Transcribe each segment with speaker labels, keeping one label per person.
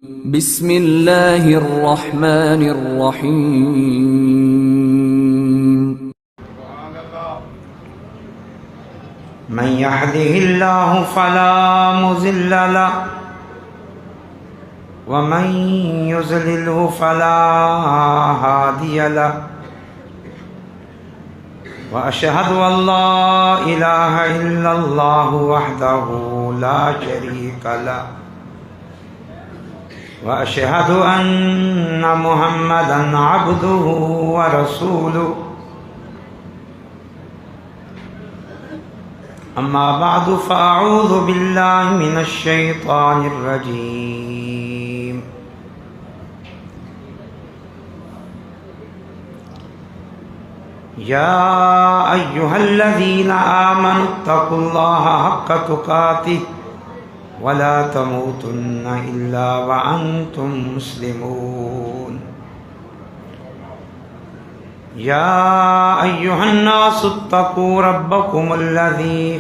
Speaker 1: بسم اللہ الرحمن الرحیم
Speaker 2: من يهده الله فلا مضل له ومن يضلله فلا هادي له وأشهد أن لا إله إلا الله وحده لا شريك له وأشهد أن محمدا عبده ورسوله أما بعد فأعوذ بالله من الشيطان الرجيم يا أيها الذين آمنوا اتقوا الله حق تقاته ولا تموتن إلا وأنتم مسلمون يا أيها الناس اتقوا ربكم الذي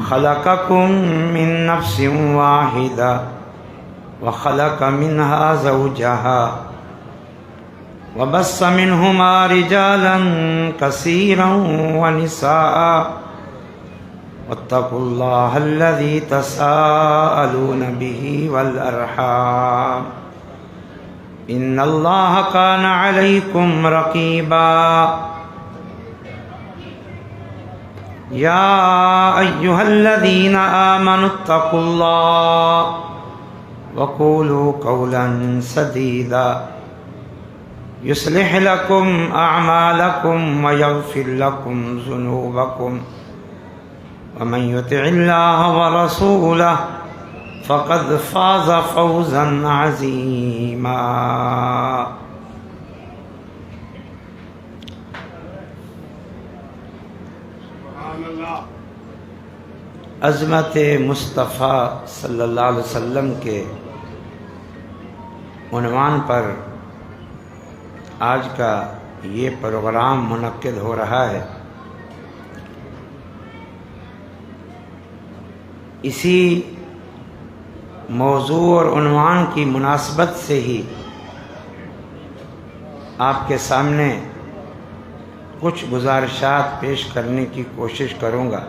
Speaker 2: خلقكم من نفس واحدة وخلق منها زوجها وبث منهما رجالا كثيرا ونساء واتقوا الله الذي تساءلون به والأرحام إن الله كان عليكم رقيبا يا أيها الذين آمنوا اتقوا الله وقولوا قولا سديدا يصلح لكم أعمالكم ويغفر لكم ذنوبكم ومن يطع الله ورسوله فقد فاز فوزا عظيما عظمت مصطفیٰ صلی اللہ علیہ وسلم کے عنوان پر آج کا یہ پروگرام منعقد ہو رہا ہے۔ اسی موضوع اور عنوان کی مناسبت سے ہی آپ کے سامنے کچھ گزارشات پیش کرنے کی کوشش کروں گا۔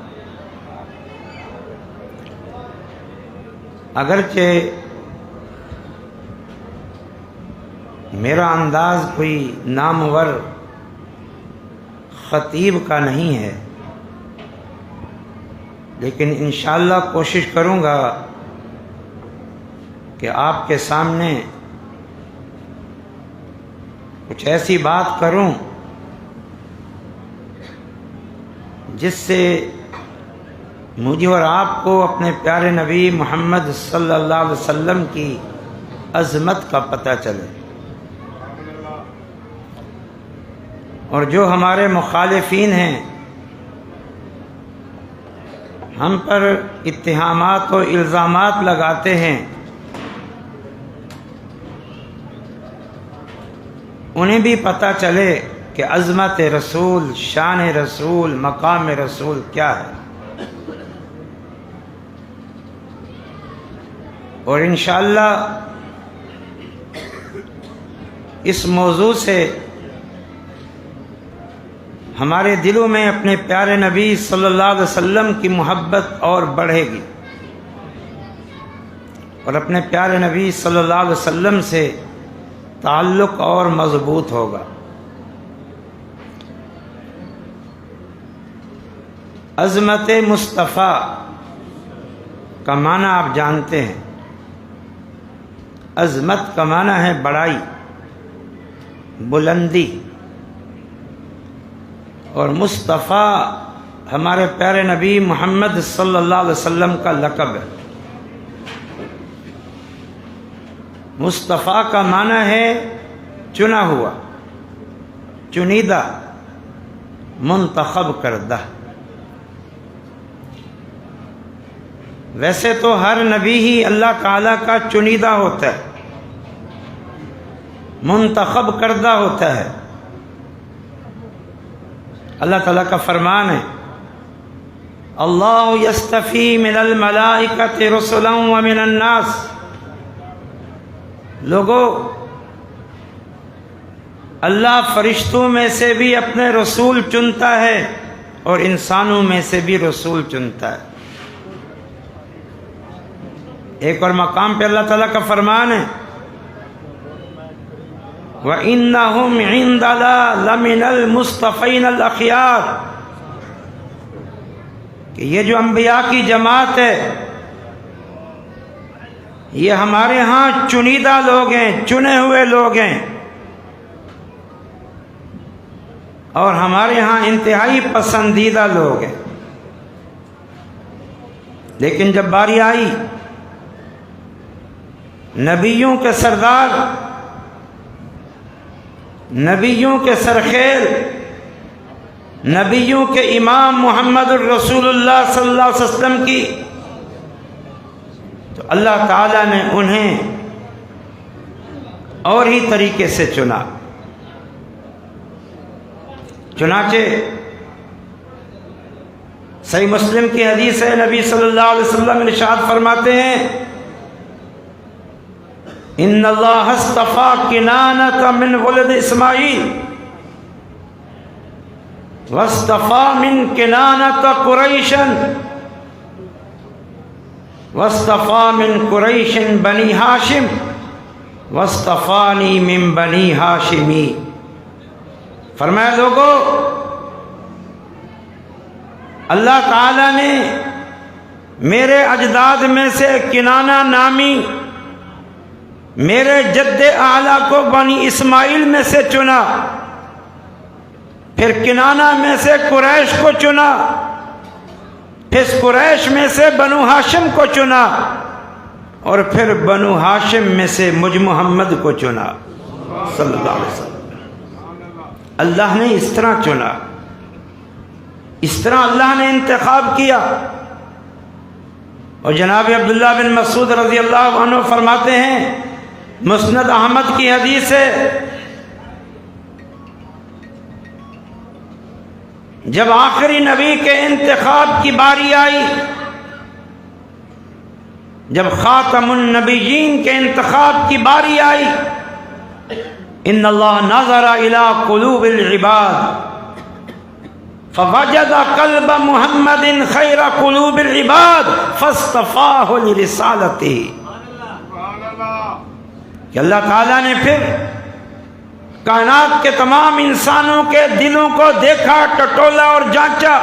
Speaker 2: اگرچہ میرا انداز کوئی نامور خطیب کا نہیں ہے، لیکن انشاءاللہ کوشش کروں گا کہ آپ کے سامنے کچھ ایسی بات کروں جس سے مجھے اور آپ کو اپنے پیارے نبی محمد صلی اللہ علیہ وسلم کی عظمت کا پتہ چلے، اور جو ہمارے مخالفین ہیں ہم پر اتہامات و الزامات لگاتے ہیں، انہیں بھی پتہ چلے کہ عظمت رسول، شان رسول، مقام رسول کیا ہے۔ اور انشاءاللہ اس موضوع سے ہمارے دلوں میں اپنے پیارے نبی صلی اللہ علیہ وسلم کی محبت اور بڑھے گی، اور اپنے پیارے نبی صلی اللہ علیہ وسلم سے تعلق اور مضبوط ہوگا۔ عظمت مصطفیٰ کا معنی آپ جانتے ہیں۔ عظمت کا معنی ہے بڑائی، بلندی، اور مصطفیٰ ہمارے پیارے نبی محمد صلی اللہ علیہ وسلم کا لقب ہے۔ مصطفیٰ کا معنی ہے چنا ہوا، چنیدہ، منتخب کردہ۔ ویسے تو ہر نبی ہی اللہ تعالیٰ کا چنیدہ ہوتا ہے، منتخب کردہ ہوتا ہے۔ اللہ تعالیٰ کا فرمان ہے اللہ یستفی من الملائکۃ رسلا ومن الناس. لوگوں، اللہ فرشتوں میں سے بھی اپنے رسول چنتا ہے اور انسانوں میں سے بھی رسول چنتا ہے. ایک اور مقام پہ اللہ تعالیٰ کا فرمان ہے وَإِنَّهُمْ عِنْدَنَا لَمِنَ الْمُصْطَفَيْنَ الْأَخْيَارِ، کہ یہ جو انبیاء کی جماعت ہے یہ ہمارے ہاں چنیدہ لوگ ہیں، چنے ہوئے لوگ ہیں، اور ہمارے ہاں انتہائی پسندیدہ لوگ ہیں. لیکن جب باری آئی نبیوں کے سردار، نبیوں کے سرخیل، نبیوں کے امام محمد الرسول اللہ صلی اللہ علیہ وسلم کی، تو اللہ تعالیٰ نے انہیں اور ہی طریقے سے چنا. چنانچہ صحیح مسلم کی حدیث ہے، نبی صلی اللہ علیہ وسلم ارشاد فرماتے ہیں ان اللہ اصطفیٰ کنانۃ من ولد اسماعیل واصطفیٰ من کنانۃ قریشا واصطفیٰ من قریش بنی ہاشم واصطفانی من بنی ہاشمی. فرمایا لوگوں، اللہ تعالیٰ نے میرے اجداد میں سے کنانہ نامی میرے جد اعلیٰ کو بنی اسماعیل میں سے چنا، پھر کنانہ میں سے قریش کو چنا، پھر قریش میں سے بنو ہاشم کو چنا، اور پھر بنو ہاشم میں سے مجھ محمد کو چنا صلی اللہ علیہ وسلم. اللہ نے اس طرح چنا، اس طرح اللہ نے انتخاب کیا. اور جناب عبداللہ بن مسعود رضی اللہ عنہ فرماتے ہیں، مسند احمد کی حدیث ہے، جب آخری نبی کے انتخاب کی باری آئی، جب خاتم النبیین کے انتخاب کی باری آئی، ان اللہ نظر الى قلوب العباد فوجد قلب محمد خیر قلوب العباد فاصطفاہ لرسالته. کہ اللہ تعالیٰ نے پھر کائنات کے تمام انسانوں کے دلوں کو دیکھا، ٹٹولا اور جانچا،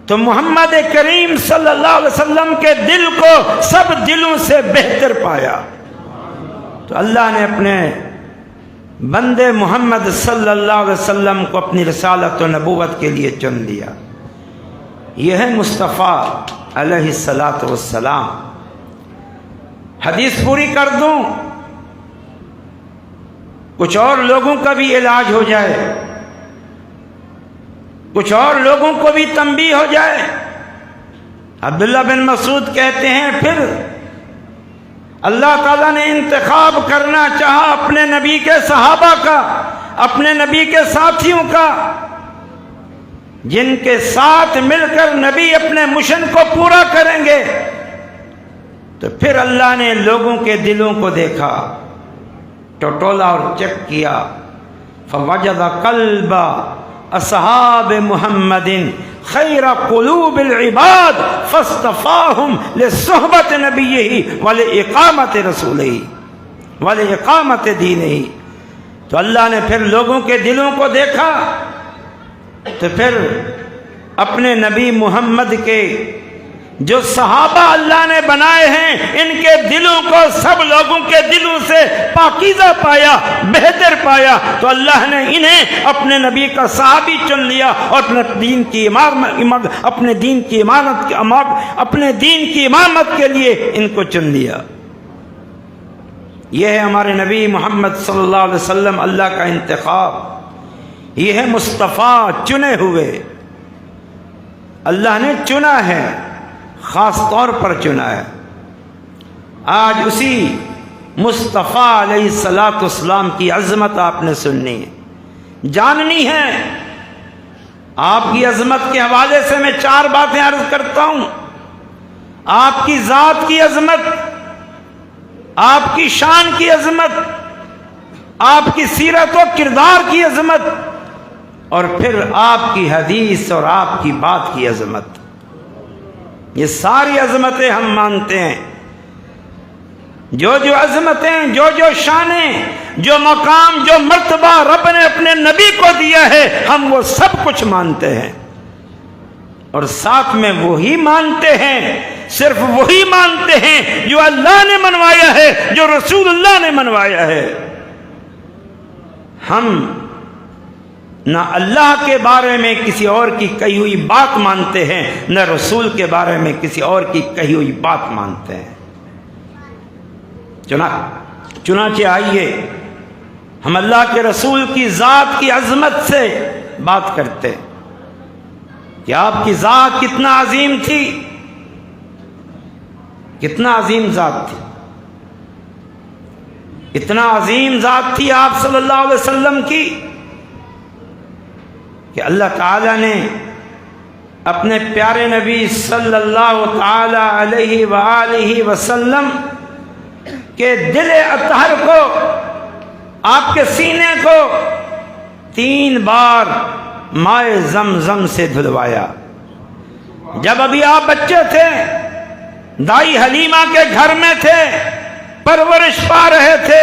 Speaker 2: تو محمد کریم صلی اللہ علیہ وسلم کے دل کو سب دلوں سے بہتر پایا. تو اللہ نے اپنے بندے محمد صلی اللہ علیہ وسلم کو اپنی رسالت و نبوت کے لیے چن لیا. یہ ہے مصطفیٰ علیہ الصلاۃ والسلام. حدیث پوری کر دوں، کچھ اور لوگوں کا بھی علاج ہو جائے، کچھ اور لوگوں کو بھی تنبیہ ہو جائے. عبداللہ بن مسعود کہتے ہیں پھر اللہ تعالیٰ نے انتخاب کرنا چاہا اپنے نبی کے صحابہ کا، اپنے نبی کے ساتھیوں کا، جن کے ساتھ مل کر نبی اپنے مشن کو پورا کریں گے. تو پھر اللہ نے لوگوں کے دلوں کو دیکھا، ٹٹولا اور چیک کیا، فوجد قلب اصحاب محمد خیر قلوب العباد فاصطفاہم لصحبت نبیہ ولاقامت رسولہ ولاقامت دینہ. تو اللہ نے پھر لوگوں کے دلوں کو دیکھا، تو پھر اپنے نبی محمد کے جو صحابہ اللہ نے بنائے ہیں ان کے دلوں کو سب لوگوں کے دلوں سے پاکیزہ پایا، بہتر پایا. تو اللہ نے انہیں اپنے نبی کا صحابی چن لیا اور اپنے دین کی امامت کے لیے ان کو چن لیا. یہ ہے ہمارے نبی محمد صلی اللہ علیہ وسلم، اللہ کا انتخاب. یہ ہے مصطفیٰ، چنے ہوئے. اللہ نے چنا ہے، خاص طور پر چنا ہے. آج اسی مصطفیٰ علیہ الصلاۃ والسلام کی عظمت آپ نے سننی ہے، جاننی ہے. آپ کی عظمت کے حوالے سے میں 4 باتیں عرض کرتا ہوں۔ آپ کی ذات کی عظمت، آپ کی شان کی عظمت، آپ کی سیرت و کردار کی عظمت، اور پھر آپ کی حدیث اور آپ کی بات کی عظمت۔ یہ ساری عظمتیں ہم مانتے ہیں۔ جو عظمتیں، جو شانیں، جو مقام، جو مرتبہ رب نے اپنے نبی کو دیا ہے، ہم وہ سب کچھ مانتے ہیں، اور ساتھ میں وہی مانتے ہیں، صرف وہی مانتے ہیں جو اللہ نے منوایا ہے، جو رسول اللہ نے منوایا ہے۔ ہم نہ اللہ کے بارے میں کسی اور کی کہی ہوئی بات مانتے ہیں، نہ رسول کے بارے میں کسی اور کی کہی ہوئی بات مانتے ہیں۔ چنانچہ آئیے ہم اللہ کے رسول کی ذات کی عظمت سے بات کرتے ہیں کہ آپ کی ذات کتنا عظیم تھی، کتنا عظیم ذات تھی، اتنا عظیم ذات تھی آپ صلی اللہ علیہ وسلم کی کہ اللہ تعالی نے اپنے پیارے نبی صلی اللہ تعالی علیہ وآلہ وسلم کہ دل اطہر کو، آپ کے سینے کو 3 بار مائے زمزم سے دھلوایا۔ جب ابھی آپ بچے تھے، دائی حلیمہ کے گھر میں تھے، پرورش پا رہے تھے،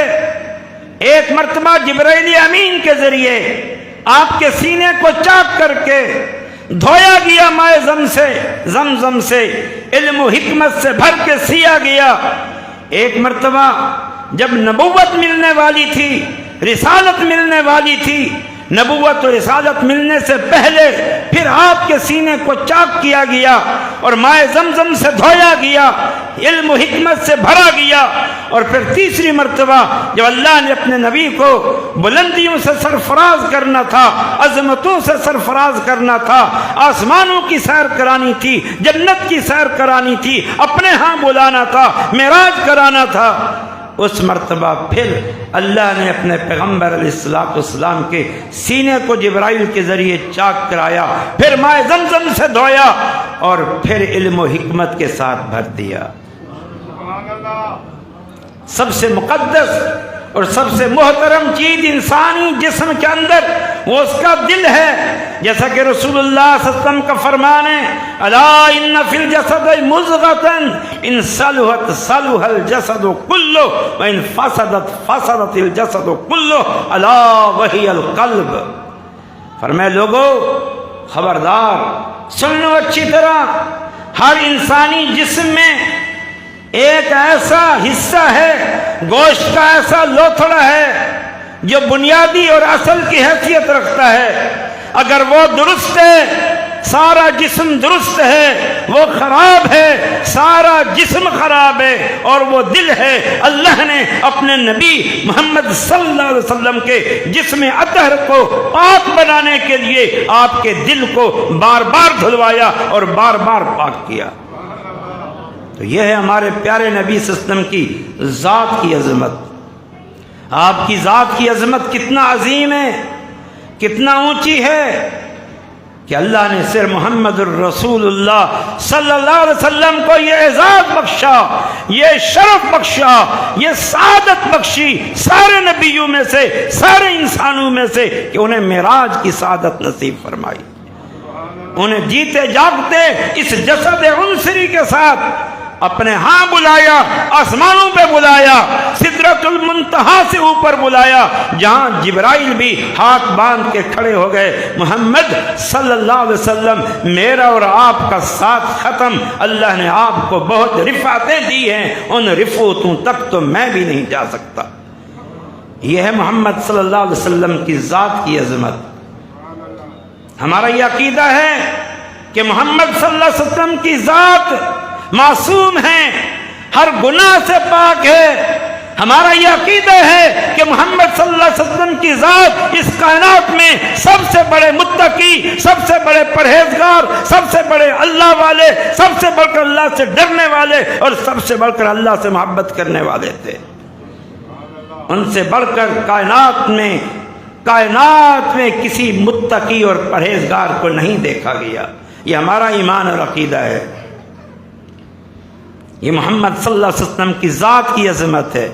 Speaker 2: ایک مرتبہ جبرائیل امین کے ذریعے آپ کے سینے کو چاک کر کے دھویا گیا، مائے زمزم سے علم و حکمت سے بھر کے سیا گیا۔ ایک مرتبہ جب نبوت ملنے والی تھی، رسالت ملنے والی تھی، نبوت و رسالت ملنے سے پہلے پھر آپ کے سینے کو چاک کیا گیا اور مائے زمزم سے دھویا گیا، علم و حکمت سے بھرا گیا۔ اور پھر تیسری مرتبہ جب اللہ نے اپنے نبی کو بلندیوں سے سرفراز کرنا تھا، عظمتوں سے سرفراز کرنا تھا، آسمانوں کی سیر کرانی تھی، جنت کی سیر کرانی تھی، اپنے ہاں بلانا تھا، معراج کرانا تھا، اس مرتبہ پھر اللہ نے اپنے پیغمبر علیہ السلام کے سینے کو جبرائیل کے ذریعے چاک کرایا، پھر مائے زمزم سے دھویا اور پھر علم و حکمت کے ساتھ بھر دیا۔ سب سے مقدس اور سب سے محترم چیز انسانی جسم کے اندر وہ اس کا دل ہے، جیسا کہ رسول اللہ صلی اللہ علیہ وسلم کا فرمان ہے، الا ان فی الجسد مضغۃ ان صلحت صلح الجسد کلہ وان فسدت فسدت الجسد کلہ الا وہی القلب۔ فرمائے لوگو خبردار سن لو اچھی طرح، ہر انسانی جسم میں ایک ایسا حصہ ہے، گوشت کا ایسا لوتھڑا ہے جو بنیادی اور اصل کی حیثیت رکھتا ہے۔ اگر وہ درست ہے سارا جسم درست ہے، وہ خراب ہے سارا جسم خراب ہے، اور وہ دل ہے۔ اللہ نے اپنے نبی محمد صلی اللہ علیہ وسلم کے جسم اطہر کو پاک بنانے کے لیے آپ کے دل کو بار بار دھلوایا اور بار بار پاک کیا۔ تو یہ ہے ہمارے پیارے نبی صلی اللہ علیہ وسلم کی ذات کی عظمت۔ آپ کی ذات کی عظمت کتنا عظیم ہے، کتنا اونچی ہے کہ اللہ نے صرف محمد الرسول اللہ صلی اللہ علیہ وسلم کو یہ اعزاز بخشا، یہ شرف بخشا، یہ سعادت بخشی سارے نبیوں میں سے، سارے انسانوں میں سے، کہ انہیں معراج کی سعادت نصیب فرمائی۔ انہیں جیتے جاگتے اس جسد عنصری کے ساتھ اپنے ہاں بلایا، آسمانوں پہ بلایا، سدرۃ المنتہا سے اوپر بلایا، جہاں جبرائیل بھی ہاتھ باندھ کے کھڑے ہو گئے، محمد صلی اللہ علیہ وسلم میرا اور آپ کا ساتھ ختم، اللہ نے آپ کو بہت رفعتیں دی ہیں، ان رفعتوں تک تو میں بھی نہیں جا سکتا۔ یہ ہے محمد صلی اللہ علیہ وسلم کی ذات کی عظمت۔ ہمارا یہ عقیدہ ہے کہ محمد صلی اللہ علیہ وسلم کی ذات معصوم ہے، ہر گناہ سے پاک ہے۔ ہمارا یہ عقیدہ ہے کہ محمد صلی اللہ علیہ وسلم کی ذات اس کائنات میں سب سے بڑے متقی، سب سے بڑے پرہیزگار، سب سے بڑے اللہ والے، سب سے بڑھ کر اللہ سے ڈرنے والے اور سب سے بڑھ کر اللہ سے محبت کرنے والے تھے۔ ان سے بڑھ کر کائنات میں کائنات میں کسی متقی اور پرہیزگار کو نہیں دیکھا گیا۔ یہ ہمارا ایمان اور عقیدہ ہے۔ یہ محمد صلی اللہ علیہ وسلم کی ذات کی عظمت ہے،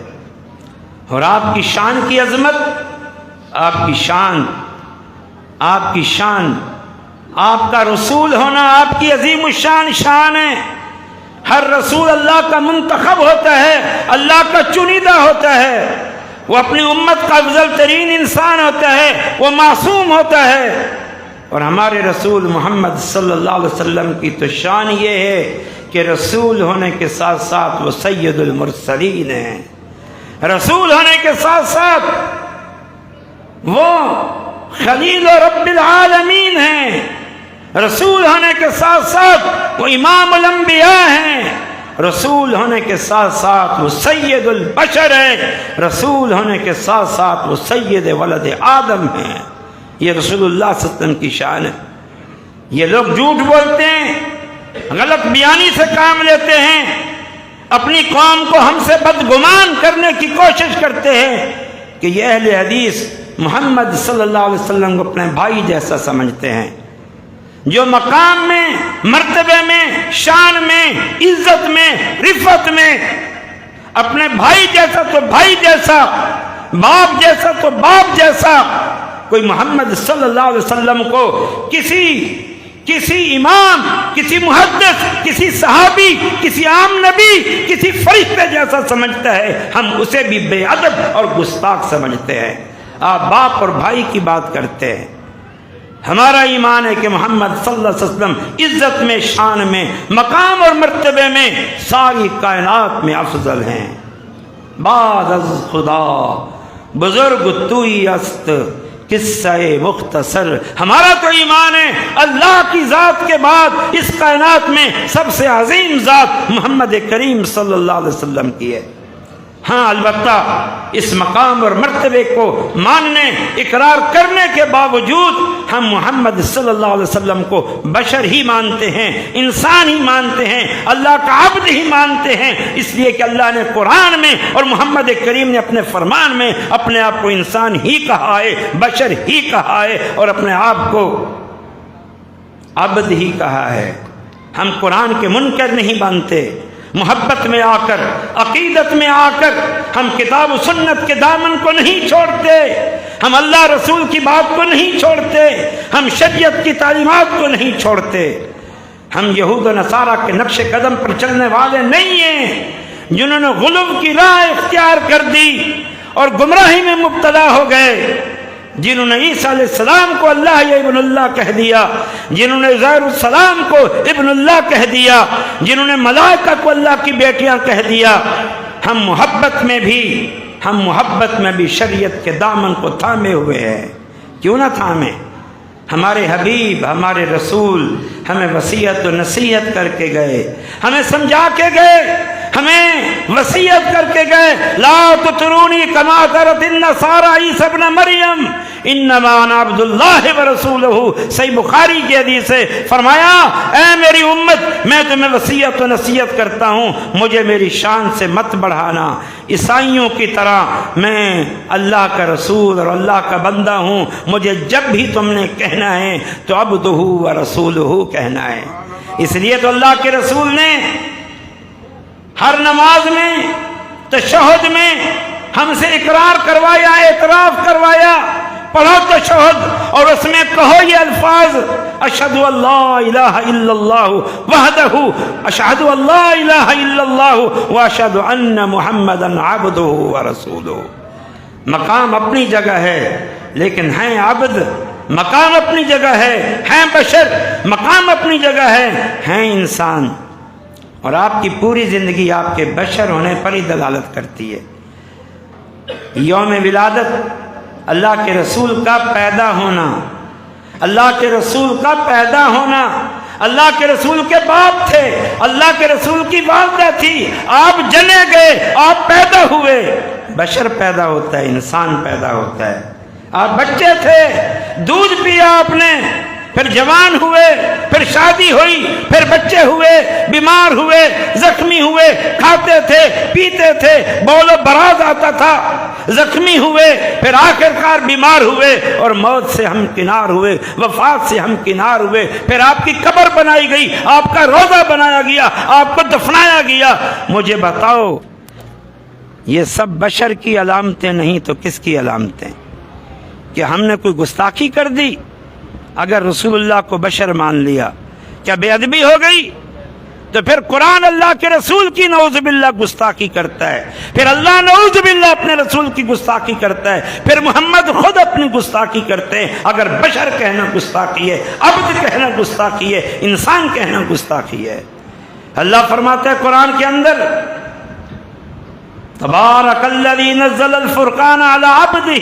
Speaker 2: اور آپ کی شان کی عظمت، آپ کی شان، آپ کی شان، آپ کا رسول ہونا آپ کی عظیم الشان شان ہے۔ ہر رسول اللہ کا منتخب ہوتا ہے، اللہ کا چنیدہ ہوتا ہے، وہ اپنی امت کا افضل ترین انسان ہوتا ہے، وہ معصوم ہوتا ہے۔ اور ہمارے رسول محمد صلی اللہ علیہ وسلم کی تو شان یہ ہے کہ رسول ہونے کے ساتھ ساتھ وہ سید المرسلین ہیں، رسول ہونے کے ساتھ ساتھ وہ خلیل رب العالمین ہیں، رسول ہونے کے ساتھ ساتھ وہ امام الانبیاء ہیں، رسول ہونے کے ساتھ ساتھ وہ سید البشر ہے، رسول ہونے کے ساتھ ساتھ وہ سید ولد آدم ہیں۔ یہ رسول اللہ صلی اللہ علیہ وسلم کی شان ہے۔ یہ لوگ جھوٹ بولتے ہیں، غلط بیانی سے کام لیتے ہیں، اپنی قوم کو ہم سے بدگمان کرنے کی کوشش کرتے ہیں کہ یہ اہل حدیث محمد صلی اللہ علیہ وسلم کو اپنے بھائی جیسا سمجھتے ہیں، جو مقام میں، مرتبے میں، شان میں، عزت میں، رفعت میں اپنے بھائی جیسا تو بھائی جیسا، باپ جیسا تو باپ جیسا، کوئی محمد صلی اللہ علیہ وسلم کو کسی امام، کسی محدث، کسی صحابی، کسی عام نبی، کسی فرشتے جیسا سمجھتا ہے، ہم اسے بھی بے ادب اور گستاخ سمجھتے ہیں۔ آپ باپ اور بھائی کی بات کرتے ہیں۔ ہمارا ایمان ہے کہ محمد صلی اللہ علیہ وسلم عزت میں، شان میں، مقام اور مرتبے میں ساری کائنات میں افضل ہیں۔ بعد از خدا بزرگ توئی است قصہ مختصر، ہمارا تو ایمان ہے اللہ کی ذات کے بعد اس کائنات میں سب سے عظیم ذات محمد کریم صلی اللہ علیہ وسلم کی ہے۔ ہاں البتہ اس مقام اور مرتبے کو ماننے، اقرار کرنے کے باوجود ہم محمد صلی اللہ علیہ وسلم کو بشر ہی مانتے ہیں، انسان ہی مانتے ہیں، اللہ کا عبد ہی مانتے ہیں، اس لیے کہ اللہ نے قرآن میں اور محمد کریم نے اپنے فرمان میں اپنے آپ کو انسان ہی کہا ہے، بشر ہی کہا ہے، اور اپنے آپ کو عبد ہی کہا ہے۔ ہم قرآن کے منکر نہیں بنتے، محبت میں آ کر، عقیدت میں آ کر ہم کتاب و سنت کے دامن کو نہیں چھوڑتے، ہم اللہ رسول کی بات کو نہیں چھوڑتے، ہم شریعت کی تعلیمات کو نہیں چھوڑتے، ہم یہود و نصارہ کے نقش قدم پر چلنے والے نہیں ہیں جنہوں نے غلو کی راہ اختیار کر دی اور گمراہی میں مبتلا ہو گئے، جنہوں نے عیسیٰ علیہ السلام کو اللہ یا ابن اللہ کہہ دیا، جنہوں نے عزیر السلام کو ابن اللہ کہہ دیا، جنہوں نے ملائکہ کو اللہ کی بیٹیاں کہہ دیا۔ ہم محبت میں بھی شریعت کے دامن کو تھامے ہوئے ہیں۔ کیوں نہ تھامیں؟ ہمارے حبیب، ہمارے رسول ہمیں وصیت و نصیحت کر کے گئے، ہمیں سمجھا کے گئے، ہمیں وصیت کر کے گئے، لا تطرونی کما طرت النصارى عیسی ابن مریم انما انا عبد اللہ ورسولہ۔ صحیح بخاری کی حدیث ہے، فرمایا اے میری امت، میں تمہیں وصیت و نصیحت کرتا ہوں، مجھے میری شان سے مت بڑھانا۔ عیسائیوں کی طرح میں اللہ کا رسول اور اللہ کا بندہ ہوں، مجھے جب بھی تم نے کہنا ہے تو عبدہ ورسولہ کہنا ہے۔ اس لیے تو اللہ کے رسول نے ہر نماز میں، تشہد میں ہم سے اقرار کروایا، اعتراف کروایا، پڑھو تشہد اور اس میں کہو یہ الفاظ، اشہد ان لا الہ الا اللہ وحدہ، اشہد ان لا الہ الا اللہ واشہد ان محمدا عبدہ ورسولہ۔ مقام اپنی جگہ ہے لیکن ہیں عبد، مقام اپنی جگہ ہے، ہیں بشر، مقام اپنی جگہ ہے، ہیں انسان، اور آپ کی پوری زندگی آپ کے بشر ہونے پر ہی دلالت کرتی ہے۔ یوم ولادت اللہ کے رسول کا پیدا ہونا، اللہ کے رسول کا پیدا ہونا، اللہ کے رسول کے باپ تھے، اللہ کے رسول کی والدہ تھی، آپ جنے گئے، آپ پیدا ہوئے، بشر پیدا ہوتا ہے، انسان پیدا ہوتا ہے۔ آپ بچے تھے، دودھ پیا آپ نے، پھر جوان ہوئے، پھر شادی ہوئی، پھر بچے ہوئے، بیمار ہوئے، زخمی ہوئے، کھاتے تھے، پیتے تھے، بول و براز آتا تھا، زخمی ہوئے، پھر آخرکار بیمار ہوئے اور موت سے ہم کنار ہوئے، وفات سے ہم کنار ہوئے، پھر آپ کی قبر بنائی گئی، آپ کا روضہ بنایا گیا، آپ کو دفنایا گیا۔ مجھے بتاؤ یہ سب بشر کی علامتیں نہیں تو کس کی علامتیں؟ کہ ہم نے کوئی گستاخی کر دی؟ اگر رسول اللہ کو بشر مان لیا کیا بے ادبی ہو گئی؟ تو پھر قرآن اللہ کے رسول کی نعوذ باللہ گستاخی کرتا ہے، پھر اللہ نعوذ باللہ اپنے رسول کی گستاخی کرتا ہے، پھر محمد خود اپنی گستاخی کرتے ہیں۔ اگر بشر کہنا گستاخی ہے، عبد کہنا گستاخی ہے، انسان کہنا گستاخی ہے۔ اللہ فرماتا ہے قرآن کے اندر تبارک الذی نزل الفرقان علی عبدہ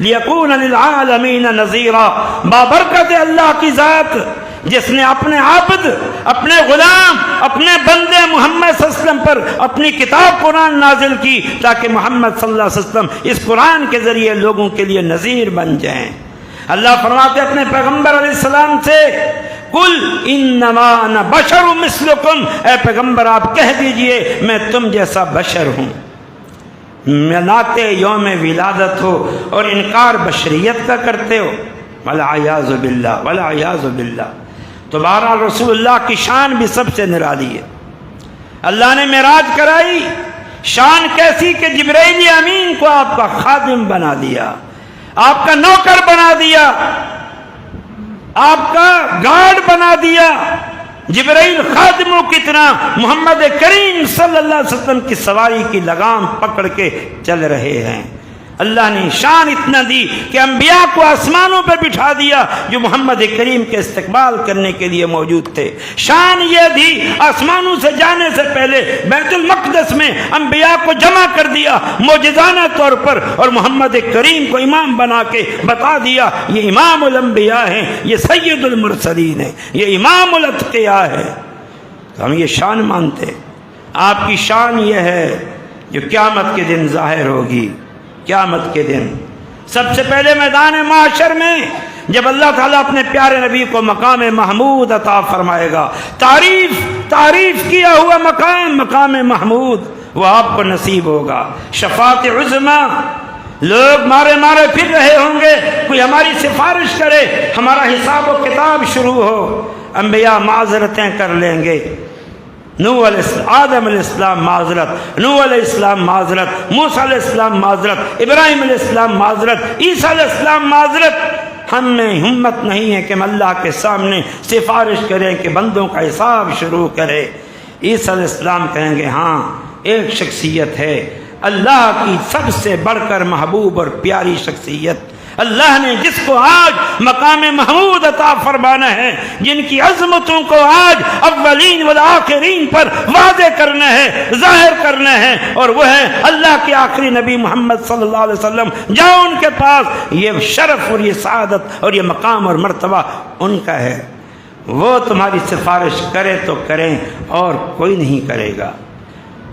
Speaker 2: لیکون للعالمین نذیرا، بابرکت اللہ کی ذات جس نے اپنے عبد، اپنے غلام، اپنے بندے محمد صلی اللہ علیہ وسلم پر اپنی کتاب قرآن نازل کی تاکہ محمد صلی اللہ علیہ وسلم اس قرآن کے ذریعے لوگوں کے لیے نذیر بن جائیں۔ اللہ فرماتے اپنے پیغمبر علیہ السلام سے قل انما انا بشر مثلکم، اے پیغمبر آپ کہہ دیجئے میں تم جیسا بشر ہوں۔ مناتے یوم ولادت ہو اور انکار بشریت کا کرتے ہو، والعیاذ باللہ والعیاذ باللہ۔ تو بہرحال رسول اللہ کی شان بھی سب سے نرالی ہے۔ اللہ نے معراج کرائی، شان کیسی کہ جبرائیل امین کو آپ کا خادم بنا دیا، آپ کا نوکر بنا دیا، آپ کا گارڈ بنا دیا۔ جبرائیل خادموں کی طرح محمد کریم صلی اللہ علیہ وسلم کی سواری کی لگام پکڑ کے چل رہے ہیں۔ اللہ نے شان اتنا دی کہ انبیاء کو آسمانوں پہ بٹھا دیا جو محمد کریم کے استقبال کرنے کے لیے موجود تھے۔ شان یہ دی آسمانوں سے جانے سے پہلے بیت المقدس میں انبیاء کو جمع کر دیا معجزانہ طور پر، اور محمد کریم کو امام بنا کے بتا دیا یہ امام الانبیاء ہیں، یہ سید المرسلین ہیں، یہ امام الاتقیاء ہے۔ تو ہم یہ شان مانتے ہیں۔ آپ کی شان یہ ہے جو قیامت کے دن ظاہر ہوگی۔ قیامت کے دن سب سے پہلے میدان معاشر میں جب اللہ تعالیٰ اپنے پیارے نبی کو مقام محمود عطا فرمائے گا، تعریف کیا ہوا مقام محمود وہ آپ کو نصیب ہوگا۔ شفاعت عظمیٰ، لوگ مارے پھر رہے ہوں گے، کوئی ہماری سفارش کرے، ہمارا حساب و کتاب شروع ہو، انبیاء معذرتیں کر لیں گے۔ آدم علیہ السلام معذرت، نوح علیہ السلام معذرت، موسیٰ علیہ السلام معذرت، ابراہیم علیہ السلام معذرت، عیسیٰ علیہ السلام معذرت۔ ہم میں ہمت نہیں ہے کہ ہم اللہ کے سامنے سفارش کریں کہ بندوں کا حساب شروع کرے۔ عیسیٰ علیہ السلام کہیں گے ہاں ایک شخصیت ہے اللہ کی سب سے بڑھ کر محبوب اور پیاری شخصیت، اللہ نے جس کو آج مقام محمود عطا فرمانا ہے، جن کی عظمتوں کو آج اولین والآخرین پر واضح کرنا ہے، ظاہر کرنا ہے، اور وہ ہے اللہ کے آخری نبی محمد صلی اللہ علیہ وسلم۔ جاؤ ان کے پاس، یہ شرف اور یہ سعادت اور یہ مقام اور مرتبہ ان کا ہے۔ وہ تمہاری سفارش کرے تو کریں اور کوئی نہیں کرے گا۔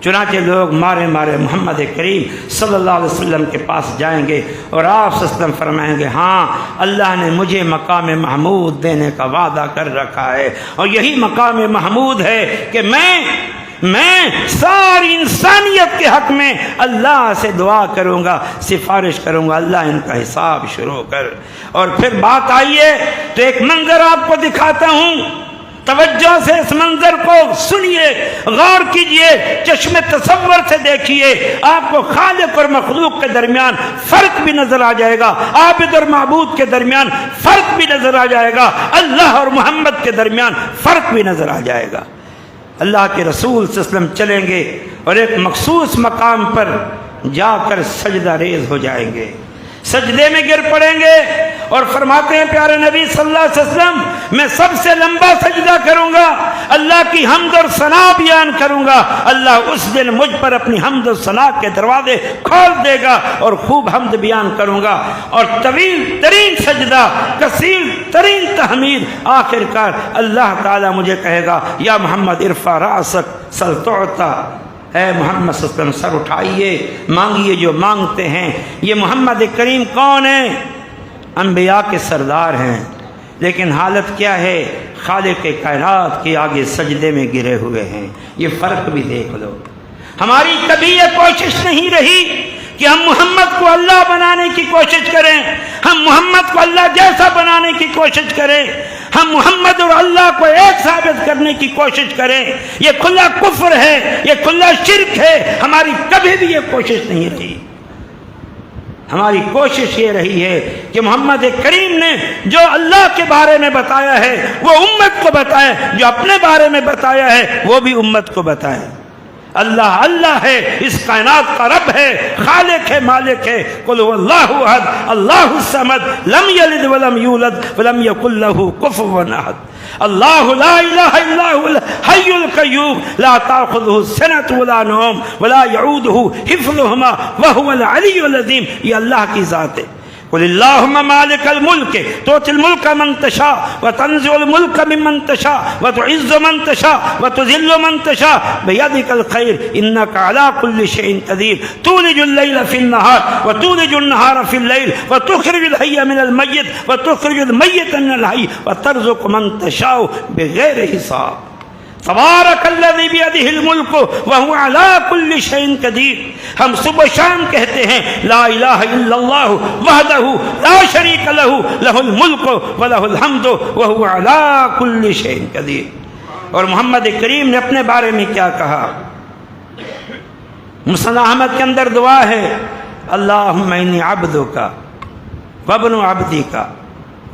Speaker 2: چنانچہ لوگ مارے محمد کریم صلی اللہ علیہ وسلم کے پاس جائیں گے اور آپ صلی اللہ علیہ وسلم فرمائیں گے ہاں اللہ نے مجھے مقام محمود دینے کا وعدہ کر رکھا ہے، اور یہی مقام محمود ہے کہ میں ساری انسانیت کے حق میں اللہ سے دعا کروں گا، سفارش کروں گا، اللہ ان کا حساب شروع کر۔ اور پھر بات آئیے تو ایک منظر آپ کو دکھاتا ہوں، توجہ سے اس منظر کو سنیے، غور کیجئے، چشم تصور سے دیکھیے، آپ کو خالق اور مخلوق کے درمیان فرق بھی نظر آ جائے گا، عابد اور معبود کے درمیان فرق بھی نظر آ جائے گا، اللہ اور محمد کے درمیان فرق بھی نظر آ جائے گا۔ اللہ کے رسول صلی اللہ علیہ وسلم چلیں گے اور ایک مخصوص مقام پر جا کر سجدہ ریز ہو جائیں گے، سجدے میں گر پڑیں گے اور فرماتے ہیں پیارے نبی صلی اللہ علیہ وسلم میں سب سے لمبا سجدہ کروں گا، اللہ کی حمد اور ثنا بیان کروں گا، اللہ اس دن مجھ پر اپنی حمد و ثنا کے دروازے کھول دے گا اور خوب حمد بیان کروں گا، اور طویل ترین سجدہ، کثیر ترین تحمید، آخر کار اللہ تعالیٰ مجھے کہے گا یا محمد ارفع رأسک سل تعطیٰ، اے محمد صلی اللہ علیہ وسلم سر اٹھائیے، مانگیے جو مانگتے ہیں۔ یہ محمد کریم کون ہیں؟ انبیاء کے سردار ہیں، لیکن حالت کیا ہے؟ خالق کائنات کے آگے سجدے میں گرے ہوئے ہیں۔ یہ فرق بھی دیکھ لو۔ ہماری کبھی یہ کوشش نہیں رہی کہ ہم محمد کو اللہ بنانے کی کوشش کریں، ہم محمد کو اللہ جیسا بنانے کی کوشش کریں، ہم محمد اور اللہ کو ایک ثابت کرنے کی کوشش کریں۔ یہ کھلا کفر ہے، یہ کھلا شرک ہے۔ ہماری کبھی بھی یہ کوشش نہیں رہی۔ ہماری کوشش یہ رہی ہے کہ محمد کریم نے جو اللہ کے بارے میں بتایا ہے وہ امت کو بتائے، جو اپنے بارے میں بتایا ہے وہ بھی امت کو بتائے۔ اللہ اللہ ہے، اس کائنات کا رب ہے، خالق ہے، مالک ہے۔ قل هو اللہ احد اللہ الصمد لم یلد ولم یولد ولم یکن له کفوا احد۔ اللہ لا الہ الا هو الحی القیوم لا تاخذہ سنۃ ولا نوم ولا یعودہ حفظہما وہو العلی العظیم۔ یہ اللہ کی ذات ہے۔ قل اللہم مالک الملک تؤتی الملک من تشاء وتنزع الملک ممن تشاء وتعز من تشاء وتذل من تشاء بیدک الخیر انک علی کل شیء قدیر تولج اللیل فی النہار وتولج النہار فی اللیل وتخرج الحی من المیت وتخرج المیت من الحی وترزق من تشاء بغیر حساب۔ تبارک الذی بیدہ الملک وہو علی کل شیء قدیر۔ ہم صبح شام کہتے ہیں لا الہ الا اللہ وحدہ لا شریک لہ لہ الملک ولہ الحمد وہو علی کل شیء قدیر۔ اور محمد کریم نے اپنے بارے میں کیا کہا؟ مسند احمد کے اندر دعا ہے، اللہم انی عبدک وابن عبدک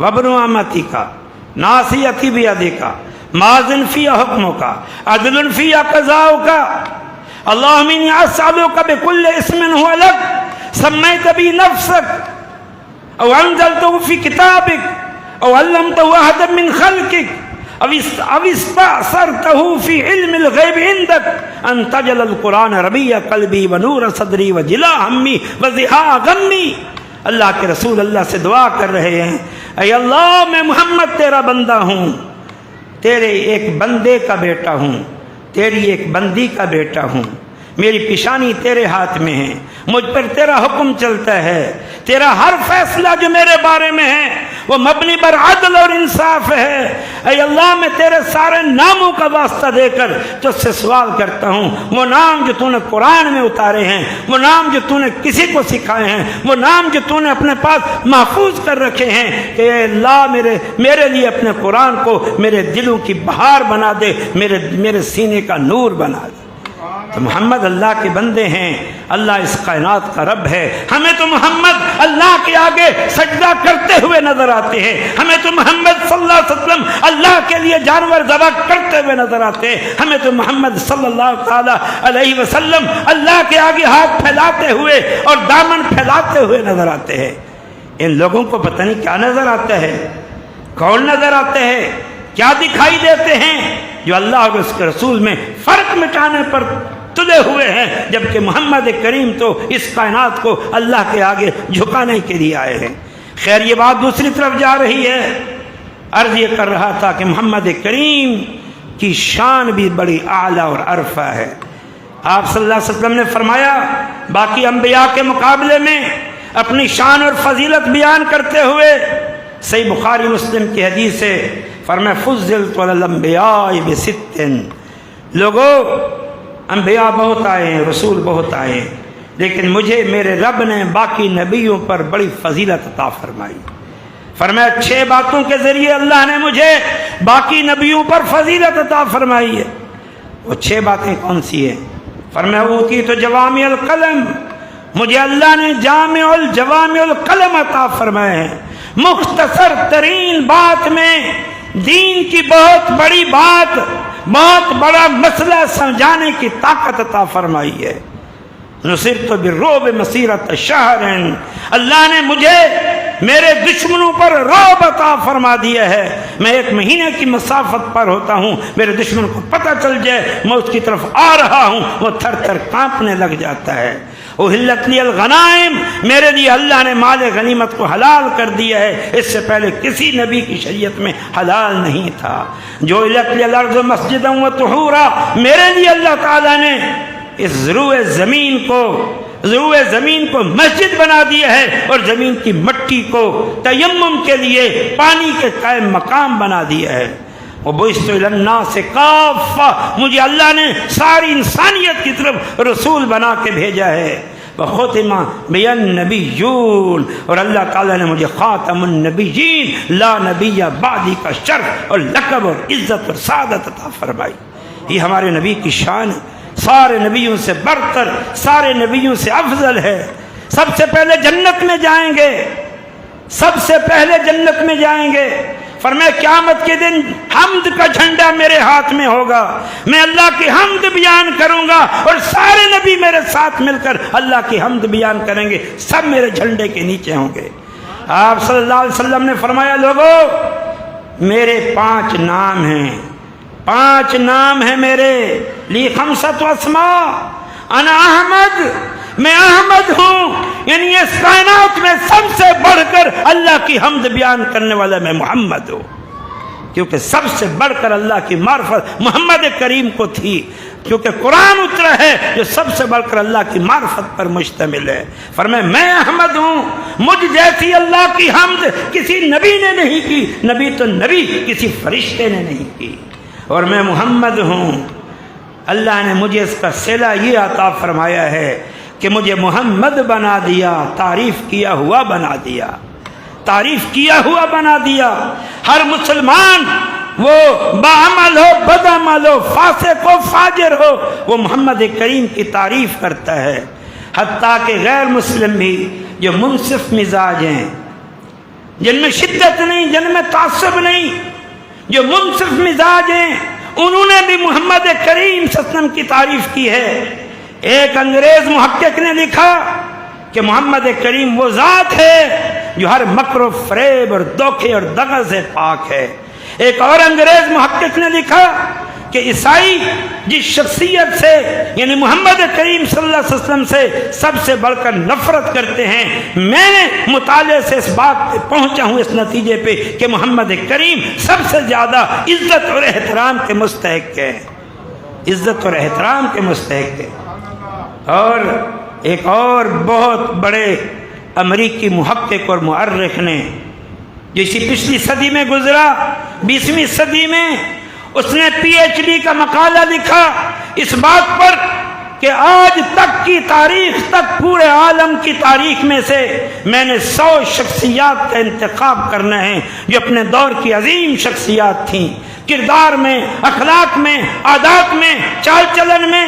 Speaker 2: وابن امتک ناصیتی بیدک ماضٍ فی حکمک عدل فی قضاؤک اللہم انی اسألک بکل اسم هو لک سمیت بی نفسک او انزلتہ فی کتابک او علمتہ احدا من خلقک او استأثرتہ فی علم الغیب عندک ان تجعل القرآن ربیع قلبی ونور صدری وجلاء ہمی وضحاء غمی۔ اللہ کے رسول اللہ سے دعا کر رہے ہیں، اے اللہ میں محمد تیرا بندہ ہوں، تیرے ایک بندے کا بیٹا ہوں، تیری ایک بندی کا بیٹا ہوں، میری پیشانی تیرے ہاتھ میں ہے، مجھ پر تیرا حکم چلتا ہے، تیرا ہر فیصلہ جو میرے بارے میں ہے وہ مبنی بر عدل اور انصاف ہے۔ اے اللہ میں تیرے سارے ناموں کا واسطہ دے کر تجھ سے سوال کرتا ہوں، وہ نام جو تو نے قرآن میں اتارے ہیں، وہ نام جو تو نے کسی کو سکھائے ہیں، وہ نام جو تو نے اپنے پاس محفوظ کر رکھے ہیں، کہ اے اللہ میرے لیے اپنے قرآن کو میرے دلوں کی بہار بنا دے، میرے سینے کا نور بنا دے۔ تو محمد اللہ کے بندے ہیں، اللہ اس کائنات کا رب ہے۔ ہمیں تو محمد اللہ کے آگے سجدہ کرتے ہوئے نظر آتے ہیں، ہمیں تو محمد صلی اللہ علیہ وسلم اللہ کے لیے جانور ذبح کرتے ہوئے نظر آتے ہیں، ہمیں تو محمد صلی اللہ تعالی علیہ وسلم اللہ کے آگے ہاتھ پھیلاتے ہوئے اور دامن پھیلاتے ہوئے نظر آتے ہیں۔ ان لوگوں کو پتہ نہیں کیا نظر آتا ہے، کون نظر آتے ہیں، کیا دکھائی دیتے ہیں، جو اللہ اور اس کے رسول میں فرق مٹانے پر تلے ہوئے ہیں، جبکہ محمد کریم تو اس کائنات کو اللہ کے آگے جھکانے کے لیے آئے ہیں۔ خیر یہ بات دوسری طرف جا رہی ہے، عرض یہ کر رہا تھا کہ محمد کریم کی شان بھی بڑی اعلیٰ اور عرفہ ہے۔ آپ صلی اللہ علیہ وسلم نے فرمایا، باقی انبیاء کے مقابلے میں اپنی شان اور فضیلت بیان کرتے ہوئے، صحیح بخاری مسلم کی حدیث ہے، فرمایا فضلت علی الانبیاء بست، لوگوں انبیاء بہت آئے ہیں، رسول بہت آئے ہیں، لیکن مجھے میرے رب نے باقی نبیوں پر بڑی فضیلت عطا فرمائی۔ فرمایا 6 باتوں کے ذریعے اللہ نے مجھے باقی نبیوں پر فضیلت عطا فرمائی ہے۔ وہ 6 باتیں کون سی ہیں؟ فرمایا اوتیت جوامع القلم، مجھے اللہ نے جامع الجوامع القلم عطا فرمائے ہیں، مختصر ترین بات میں دین کی بہت بڑی بات، بہت بڑا مسئلہ سمجھانے کی طاقت عطا فرمائی ہے۔ نصرت بالرعب مسیرۃ شہر، اللہ نے مجھے میرے دشمنوں پر رعب عطا فرما دیا ہے، میں 1 مہینے کی مسافت پر ہوتا ہوں، میرے دشمن کو پتہ چل جائے میں اس کی طرف آ رہا ہوں، وہ تھر تھر کانپنے لگ جاتا ہے۔ احلت لی الغنائم، میرے لیے اللہ نے مال غنیمت کو حلال کر دیا ہے، اس سے پہلے کسی نبی کی شریعت میں حلال نہیں تھا۔ جو احلت لی الارض مسجدا وطہورا، میرے لیے اللہ تعالیٰ نے اس زروع زمین کو مسجد بنا دیا ہے اور زمین کی مٹی مٹی کو تیمم کے لیے پانی کے قائم مقام بنا دیا ہے۔ وَبُعِثْتُ إِلَى النَّاسِ كَافَّةً، مجھے اللہ نے ساری انسانیت کی طرف رسول بنا کے بھیجا ہے۔ وَخُتِمَ بِيَ النَّبِيُّونَ، اور اللہ تعالیٰ نے مجھے خاتم النبیین لا نبی بعدی کا شرف اور لقب اور عزت اور سعادت عطا فرمائی۔ یہ ہمارے نبی کی شان ہے، سارے نبیوں سے برتر، سارے نبیوں سے افضل ہے۔ سب سے پہلے جنت میں جائیں گے، سب سے پہلے جنت میں جائیں گے۔ فرمایا قیامت کے دن حمد کا جھنڈا میرے ہاتھ میں ہوگا، میں اللہ کی حمد بیان کروں گا اور سارے نبی میرے ساتھ مل کر اللہ کی حمد بیان کریں گے، سب میرے جھنڈے کے نیچے ہوں گے۔ آپ صلی اللہ علیہ وسلم نے فرمایا لوگو میرے 5 نام ہیں، 5 نام ہیں میرے، لی 5 اسماء، انا احمد، میں احمد ہوں، یعنی اس کائنات میں سب سے بڑھ کر اللہ کی حمد بیان کرنے والا میں محمد ہوں، کیونکہ سب سے بڑھ کر اللہ کی معرفت محمد کریم کو تھی، کیونکہ قرآن اترا ہے جو سب سے بڑھ کر اللہ کی معرفت پر مشتمل ہے۔ فرمایا میں احمد ہوں، مجھ جیسی اللہ کی حمد کسی نبی نے نہیں کی، نبی تو نبی کسی فرشتے نے نہیں کی، اور میں محمد ہوں۔ اللہ نے مجھے اس کا صلہ یہ عطا فرمایا ہے کہ مجھے محمد بنا دیا، تعریف کیا ہوا بنا دیا، تعریف کیا ہوا بنا دیا۔ ہر مسلمان وہ باعمل ہو بدعمل ہو فاسق ہو فاجر ہو، وہ محمد کریم کی تعریف کرتا ہے، حتیٰ کہ غیر مسلم بھی جو منصف مزاج ہیں، جن میں شدت نہیں، جن میں تعصب نہیں، جو منصف مزاج ہیں، انہوں نے بھی محمد کریم صلی اللہ علیہ وسلم کی تعریف کی ہے۔ ایک انگریز محقق نے لکھا کہ محمد کریم وہ ذات ہے جو ہر مکر و فریب اور دھوکے اور دغا سے پاک ہے۔ ایک اور انگریز محقق نے لکھا کہ عیسائی جس شخصیت سے یعنی محمد کریم صلی اللہ علیہ وسلم سے سب سے بڑھ کر نفرت کرتے ہیں، میں نے مطالعے سے اس بات پہ پہنچا ہوں، اس نتیجے پہ کہ محمد کریم سب سے زیادہ عزت اور احترام کے مستحق ہے، عزت اور احترام کے مستحق ہے۔ اور ایک اور بہت بڑے امریکی محقق اور مؤرخ نے جو اسی پچھلی صدی میں گزرا، 20ویں صدی میں، اس نے PhD کا مقالہ لکھا اس بات پر کہ آج تک کی تاریخ تک پورے عالم کی تاریخ میں سے میں نے 100 شخصیات کا انتخاب کرنا ہے جو اپنے دور کی عظیم شخصیات تھیں، کردار میں، اخلاق میں، عادات میں، چال چلن میں،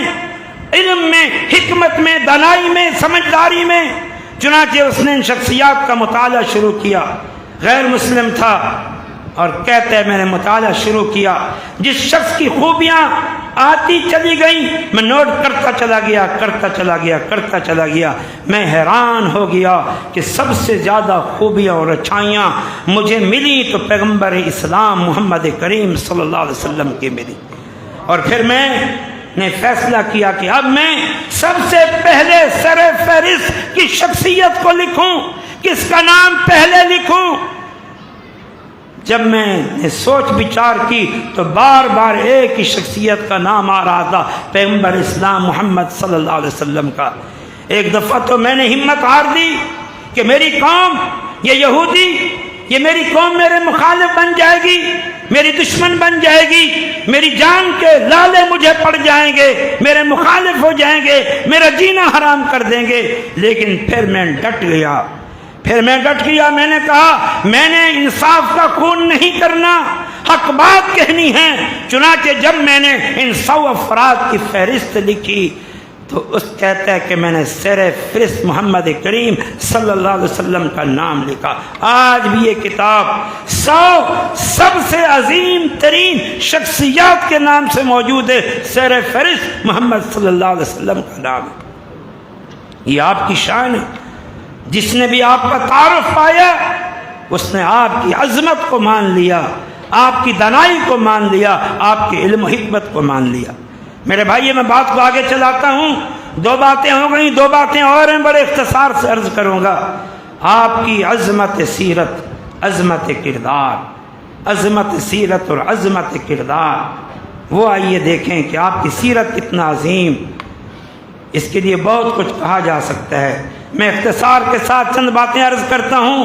Speaker 2: علم میں، حکمت میں، دانائی میں، سمجھداری میں۔ چنانچہ اس نے ان شخصیات کا مطالعہ شروع کیا، غیر مسلم تھا اور کہتے ہیں میں نے مطالعہ شروع کیا، جس شخص کی خوبیاں آتی چلی گئیں میں نوٹ کرتا چلا گیا، کرتا چلا گیا، کرتا چلا گیا، میں حیران ہو گیا کہ سب سے زیادہ خوبیاں اور اچھائیاں مجھے ملی تو پیغمبر اسلام محمد کریم صلی اللہ علیہ وسلم کی ملی۔ اور پھر میں نے فیصلہ کیا کہ اب میں سب سے پہلے سر فہرست کی شخصیت کو لکھوں، کس کا نام پہلے لکھوں۔ جب میں نے سوچ بچار کی تو بار بار ایک ہی شخصیت کا نام آ رہا تھا، پیغمبر اسلام محمد صلی اللہ علیہ وسلم کا۔ ایک دفعہ تو میں نے ہمت ہار دی کہ میری قوم یہ یہودی، یہ میری قوم میرے مخالف بن جائے گی، میری دشمن بن جائے گی، میری جان کے لالے مجھے پڑ جائیں گے، میرے مخالف ہو جائیں گے، میرا جینا حرام کر دیں گے۔ لیکن پھر میں ڈٹ گیا، میں نے کہا میں نے انصاف کا خون نہیں کرنا، حق بات کہنی ہے۔ چنانچہ جب میں نے ان 100 افراد کی فہرست لکھی تو اس کہتا ہے کہ میں نے سر فہرست محمد کریم صلی اللہ علیہ وسلم کا نام لکھا۔ آج بھی یہ کتاب 100 سب سے عظیم ترین شخصیات کے نام سے موجود ہے، سر فہرست محمد صلی اللہ علیہ وسلم کا نام ہے۔ یہ آپ کی شان ہے، جس نے بھی آپ کا تعارف پایا اس نے آپ کی عظمت کو مان لیا، آپ کی دانائی کو مان لیا، آپ کے علم و حکمت کو مان لیا۔ میرے بھائی میں بات کو آگے چلاتا ہوں، 2 باتیں ہو گئیں، 2 باتیں اور ہیں، بڑے اختصار سے عرض کروں گا۔ آپ کی عظمت سیرت، عظمت کردار، عظمت سیرت اور عظمت کردار، وہ آئیے دیکھیں کہ آپ کی سیرت کتنا عظیم، اس کے لیے بہت کچھ کہا جا سکتا ہے۔ میں اختصار کے ساتھ چند باتیں عرض کرتا ہوں۔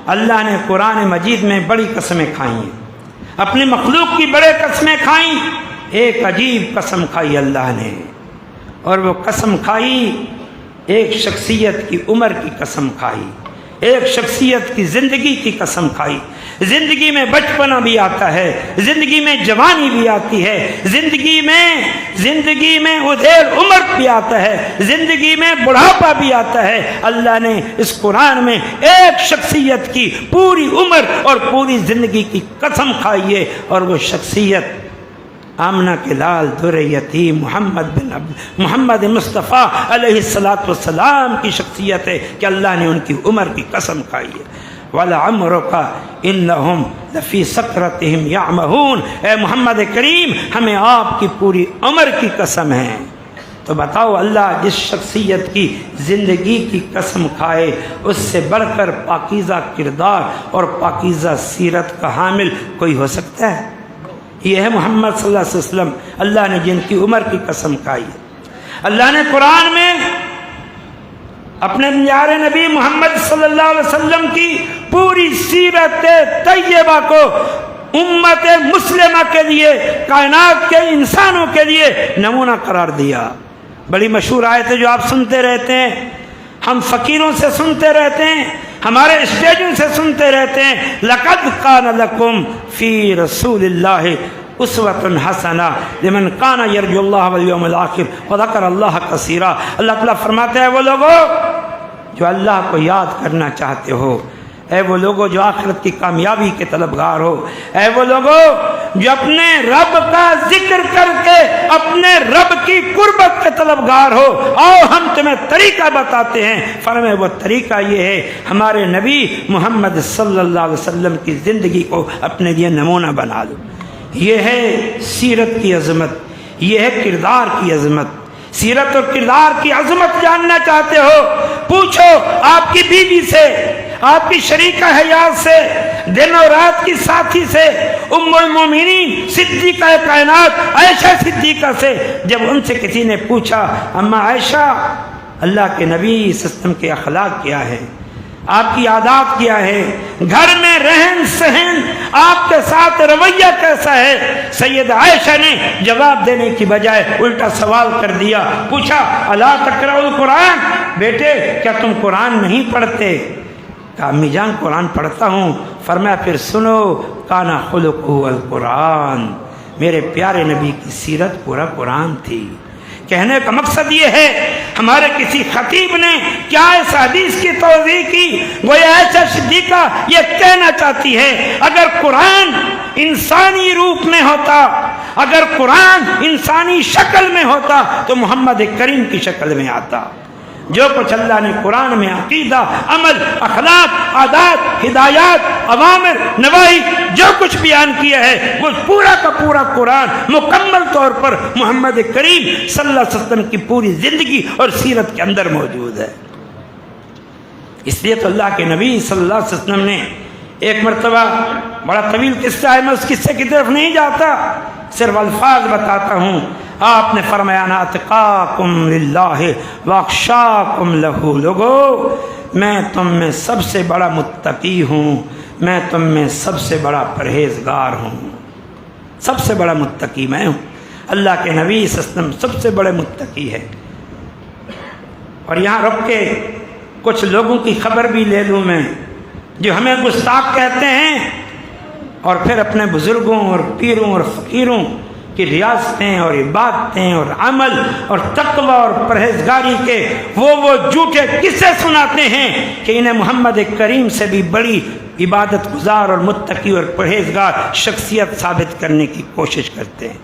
Speaker 2: اللہ نے قرآن مجید میں بڑی قسمیں کھائی ہیں، اپنی مخلوق کی بڑے قسمیں کھائیں۔ ایک عجیب قسم کھائی اللہ نے، اور وہ قسم کھائی ایک شخصیت کی عمر کی قسم کھائی، ایک شخصیت کی زندگی کی قسم کھائی۔ زندگی میں بچپنا بھی آتا ہے، زندگی میں جوانی بھی آتی ہے، زندگی میں ادھیڑ عمر بھی آتا ہے، زندگی میں بڑھاپا بھی آتا ہے۔ اللہ نے اس قرآن میں ایک شخصیت کی پوری عمر اور پوری زندگی کی قسم کھائی ہے، اور وہ شخصیت آمنہ کے لال در یتیم محمد مصطفیٰ علیہ السلام کی شخصیت ہے کہ اللہ نے ان کی عمر کی قسم کھائی ہے۔ وَلَعَمْرُكَ إِنَّهُمْ لَفِي سَكْرَتِهِمْ يَعْمَهُونَ، اے محمد کریم ہمیں آپ کی پوری عمر کی قسم ہے۔ تو بتاؤ اللہ جس شخصیت کی زندگی کی قسم کھائے، اس سے بڑھ کر پاکیزہ کردار اور پاکیزہ سیرت کا حامل کوئی ہو سکتا ہے؟ یہ ہے محمد صلی اللہ علیہ وسلم، اللہ نے جن کی عمر کی قسم کھائی ہے۔ اللہ نے قرآن میں اپنے پیارے نبی محمد صلی اللہ علیہ وسلم کی پوری سیرت طیبہ کو امت مسلمہ کے لیے، کائنات کے انسانوں کے لیے نمونہ قرار دیا۔ بڑی مشہور آیت ہے جو آپ سنتے رہتے ہیں، ہم فقیروں سے سنتے رہتے ہیں، ہمارے اسٹیجوں سے سنتے رہتے ہیں، لَقَدْ كَانَ لَكُمْ فِي رَسُولِ اللَّهِ اسوۃ حسنہ لمن کان یرجو اللہ والیوم الآخر وذکر اللہ کثیرا۔ اللہ تعالیٰ فرماتے ہیں وہ لوگوں جو اللہ کو یاد کرنا چاہتے ہو، اے وہ لوگوں جو آخرت کی کامیابی کے طلبگار ہو، اے وہ لوگوں جو اپنے رب کا ذکر کر کے اپنے رب کی قربت کے طلبگار ہو، آؤ ہم تمہیں طریقہ بتاتے ہیں۔ فرمائے وہ طریقہ یہ ہے ہمارے نبی محمد صلی اللہ علیہ وسلم کی زندگی کو اپنے لیے نمونہ بنا لو۔ یہ ہے سیرت کی عظمت، یہ ہے کردار کی عظمت۔ سیرت اور کردار کی عظمت جاننا چاہتے ہو، پوچھو آپ کی بیوی سے، آپ کی شریکہ حیات سے، دن اور رات کی ساتھی سے، ام المومنین صدیقہ کائنات عائشہ صدیقہ سے۔ جب ان سے کسی نے پوچھا اما عائشہ اللہ کے نبی صلی اللہ علیہ وسلم کے اخلاق کیا ہے، آپ کی عادات کیا ہے، گھر میں رہن سہن آپ کے ساتھ رویہ کیسا ہے، سید عائشہ نے جواب دینے کی بجائے الٹا سوال کر دیا، پوچھا الا تقرأ القرآن، بیٹے کیا تم قرآن نہیں پڑھتے؟ کہا امی جان قرآن پڑھتا ہوں۔ فرمایا پھر سنو کانا خلقہ القرآن، میرے پیارے نبی کی سیرت پورا قرآن تھی۔ کہنے کا مقصد یہ ہے ہمارے کسی خطیب نے کیا اس حدیث کی توضیح کی، گویا عائشہ صدیقہ یہ کہنا چاہتی ہے اگر قرآن انسانی روپ میں ہوتا، اگر قرآن انسانی شکل میں ہوتا تو محمد کریم کی شکل میں آتا۔ جو کچھ اللہ نے قرآن میں عقیدہ، عمل، اخلاق، عادات، ہدایات، اوامر، نواہی جو کچھ بیان کیا ہے وہ پورا کا پورا قرآن مکمل طور پر محمد کریم صلی اللہ علیہ وسلم کی پوری زندگی اور سیرت کے اندر موجود ہے۔ اس لیے تو اللہ کے نبی صلی اللہ علیہ وسلم نے ایک مرتبہ، بڑا طویل قصہ ہے میں اس قصے کی طرف نہیں جاتا، صرف الفاظ بتاتا ہوں۔ آپ نے فرمایا انا اتقاکم للہ واخشاکم لہ، لوگو میں تم میں سب سے بڑا متقی ہوں، میں تم میں سب سے بڑا پرہیزگار ہوں، سب سے بڑا متقی میں ہوں۔ اللہ کے نبی صلی اللہ علیہ وسلم سب سے بڑے متقی ہے۔ اور یہاں رک کے کچھ لوگوں کی خبر بھی لے لوں میں جو ہمیں گستاخ کہتے ہیں اور پھر اپنے بزرگوں اور پیروں اور فقیروں کی ریاستیں اور عبادتیں اور عمل اور تقوی اور پرہیزگاری کے وہ جھوٹے قصے سناتے ہیں کہ انہیں محمد کریم سے بھی بڑی عبادت گزار اور متقی اور پرہیزگار شخصیت ثابت کرنے کی کوشش کرتے ہیں۔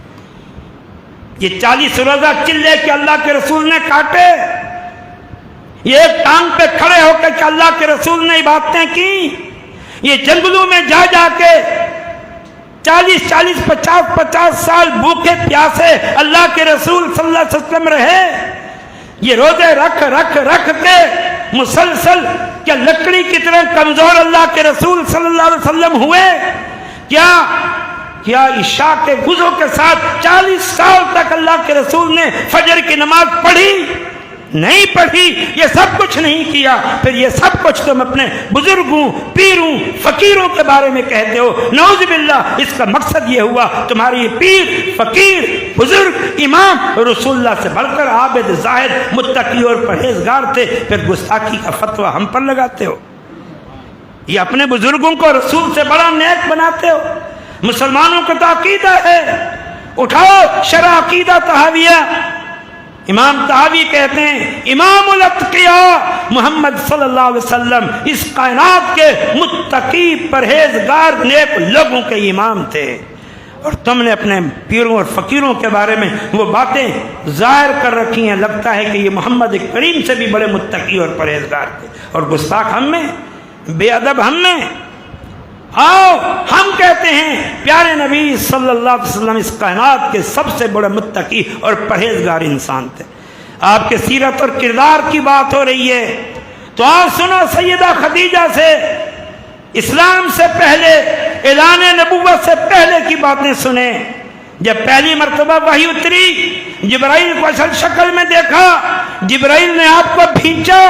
Speaker 2: یہ 40 روزہ چلے کہ اللہ کے رسول نے کاٹے، یہ ایک ٹانگ پہ کھڑے ہو کر کہ اللہ کے رسول نے عبادتیں کی، یہ جنگلوں میں جا جا کے 40 50 سال بھوکے پیاسے اللہ کے رسول صلی اللہ علیہ وسلم رہے، یہ روزے رکھ کے مسلسل کیا لکڑی کی طرح کمزور اللہ کے رسول صلی اللہ علیہ وسلم ہوئے؟ کیا عشاء کے وضو کے ساتھ 40 سال تک اللہ کے رسول نے فجر کی نماز پڑھی؟ نہیں پڑھی، یہ سب کچھ نہیں کیا، پھر یہ سب کچھ تم اپنے بزرگوں، پیروں، فقیروں کے بارے میں کہتے ہو۔ نعوذ باللہ، اس کا مقصد یہ ہوا تمہاری پیر، فقیر، بزرگ، امام رسول اللہ سے بڑھ کر عابد، زاہد، متقی اور پرہیزگار تھے، پھر گستاخی کا فتویٰ ہم پر لگاتے ہو۔ یہ اپنے بزرگوں کو رسول سے بڑا نیک بناتے ہو۔ مسلمانوں کا تو عقیدہ ہے، اٹھاؤ شرح عقیدہ طحاویہ۔ امام طحاوی کہتے ہیں امام الاتقیاء محمد صلی اللہ علیہ وسلم اس کائنات کے متقی، پرہیزگار، نیک لوگوں کے امام تھے، اور تم نے اپنے پیروں اور فقیروں کے بارے میں وہ باتیں ظاہر کر رکھی ہیں، لگتا ہے کہ یہ محمد کریم سے بھی بڑے متقی اور پرہیزگار تھے، اور گستاخ ہم میں، بے ادب ہم میں۔ آؤ ہم کہتے ہیں پیارے نبی صلی اللہ علیہ وسلم اس کائنات کے سب سے بڑے متقی اور پرہیزگار انسان تھے۔ آپ کے سیرت اور کردار کی بات ہو رہی ہے تو آپ سنو سیدہ خدیجہ سے اسلام سے پہلے، اعلان نبوت سے پہلے کی باتیں سنیں۔ جب پہلی مرتبہ وحی اتری، جبرائیل کو اصل شکل میں دیکھا، جبرائیل نے آپ کو بھینچا،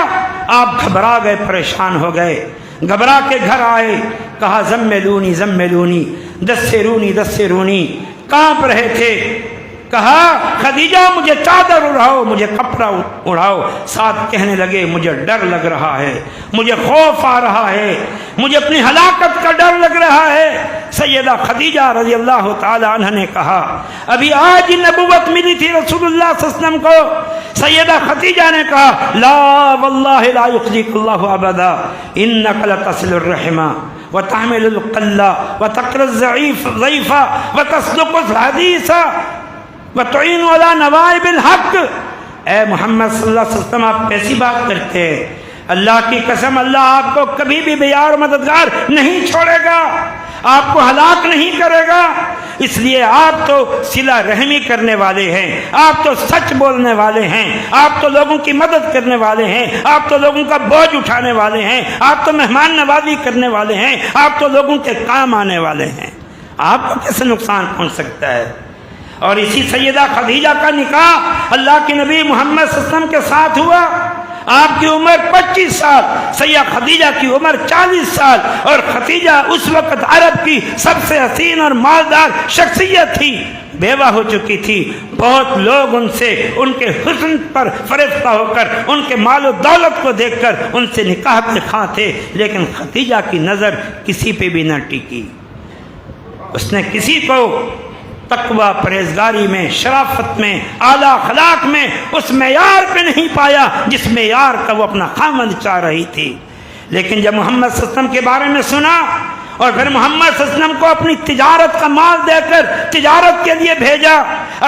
Speaker 2: آپ گھبرا گئے، پریشان ہو گئے، گھبرا کے گھر آئے، کہا زملونی زملونی، دثرونی دثرونی، کانپ رہے تھے۔ کہا خدیجہ مجھے چادر اڑاؤ، مجھے کپڑا اڑاؤ۔ ساتھ کہنے لگے مجھے ڈر لگ رہا ہے، مجھے خوف آ رہا ہے، مجھے اپنی ہلاکت کا ڈر لگ رہا ہے۔ سیدہ خدیجہ رضی اللہ تعالی عنہ نے کہا ابھی آج ہی نبوت ملی تھی رسول اللہ صلی اللہ علیہ وسلم کو۔ سیدہ خدیجہ نے کہا لا واللہ لا یخزیک اللہ ابدا انک لتصل الرحم وتحمل القل وتقر الضعیف وتصدق الحدیث وتعین علی نوائب الحق۔ اے محمد صلی اللہ علیہ وسلم، آپ ایسی بات کرتے ہیں، اللہ کی قسم اللہ آپ کو کبھی بھی بیار مددگار نہیں چھوڑے گا، آپ کو ہلاک نہیں کرے گا، اس لیے آپ تو صلہ رحمی کرنے والے ہیں، آپ تو سچ بولنے والے ہیں، آپ تو لوگوں کی مدد کرنے والے ہیں، آپ تو لوگوں کا بوجھ اٹھانے والے ہیں، آپ تو مہمان نوازی کرنے والے ہیں، آپ تو لوگوں کے کام آنے والے ہیں، آپ کو کیسے نقصان پہنچ سکتا ہے؟ اور اسی سیدہ خدیجہ کا نکاح اللہ کے نبی محمد صلی اللہ علیہ وسلم کے ساتھ ہوا۔ آپ کی عمر 25 سال، سیدہ خدیجہ کی عمر 40 سال، اور خدیجہ اس وقت عرب کی سب سے حسین اور مالدار شخصیت تھی، بیوہ ہو چکی تھی۔ بہت لوگ ان سے، ان کے حسن پر فریفتہ ہو کر، ان کے مال و دولت کو دیکھ کر ان سے نکاح کے خواہاں تھے، لیکن خدیجہ کی نظر کسی پہ بھی نہ ٹکی۔ اس نے کسی کو تقوی، پرہیزگاری میں، شرافت میں، اعلیٰ اخلاق میں اس معیار پہ نہیں پایا جس معیار کا وہ اپنا خامند چاہ رہی تھی۔ لیکن جب محمد صلی اللہ علیہ وسلم کے بارے میں سنا، اور پھر محمد صلی اللہ علیہ وسلم کو اپنی تجارت کا مال دے کر تجارت کے لیے بھیجا،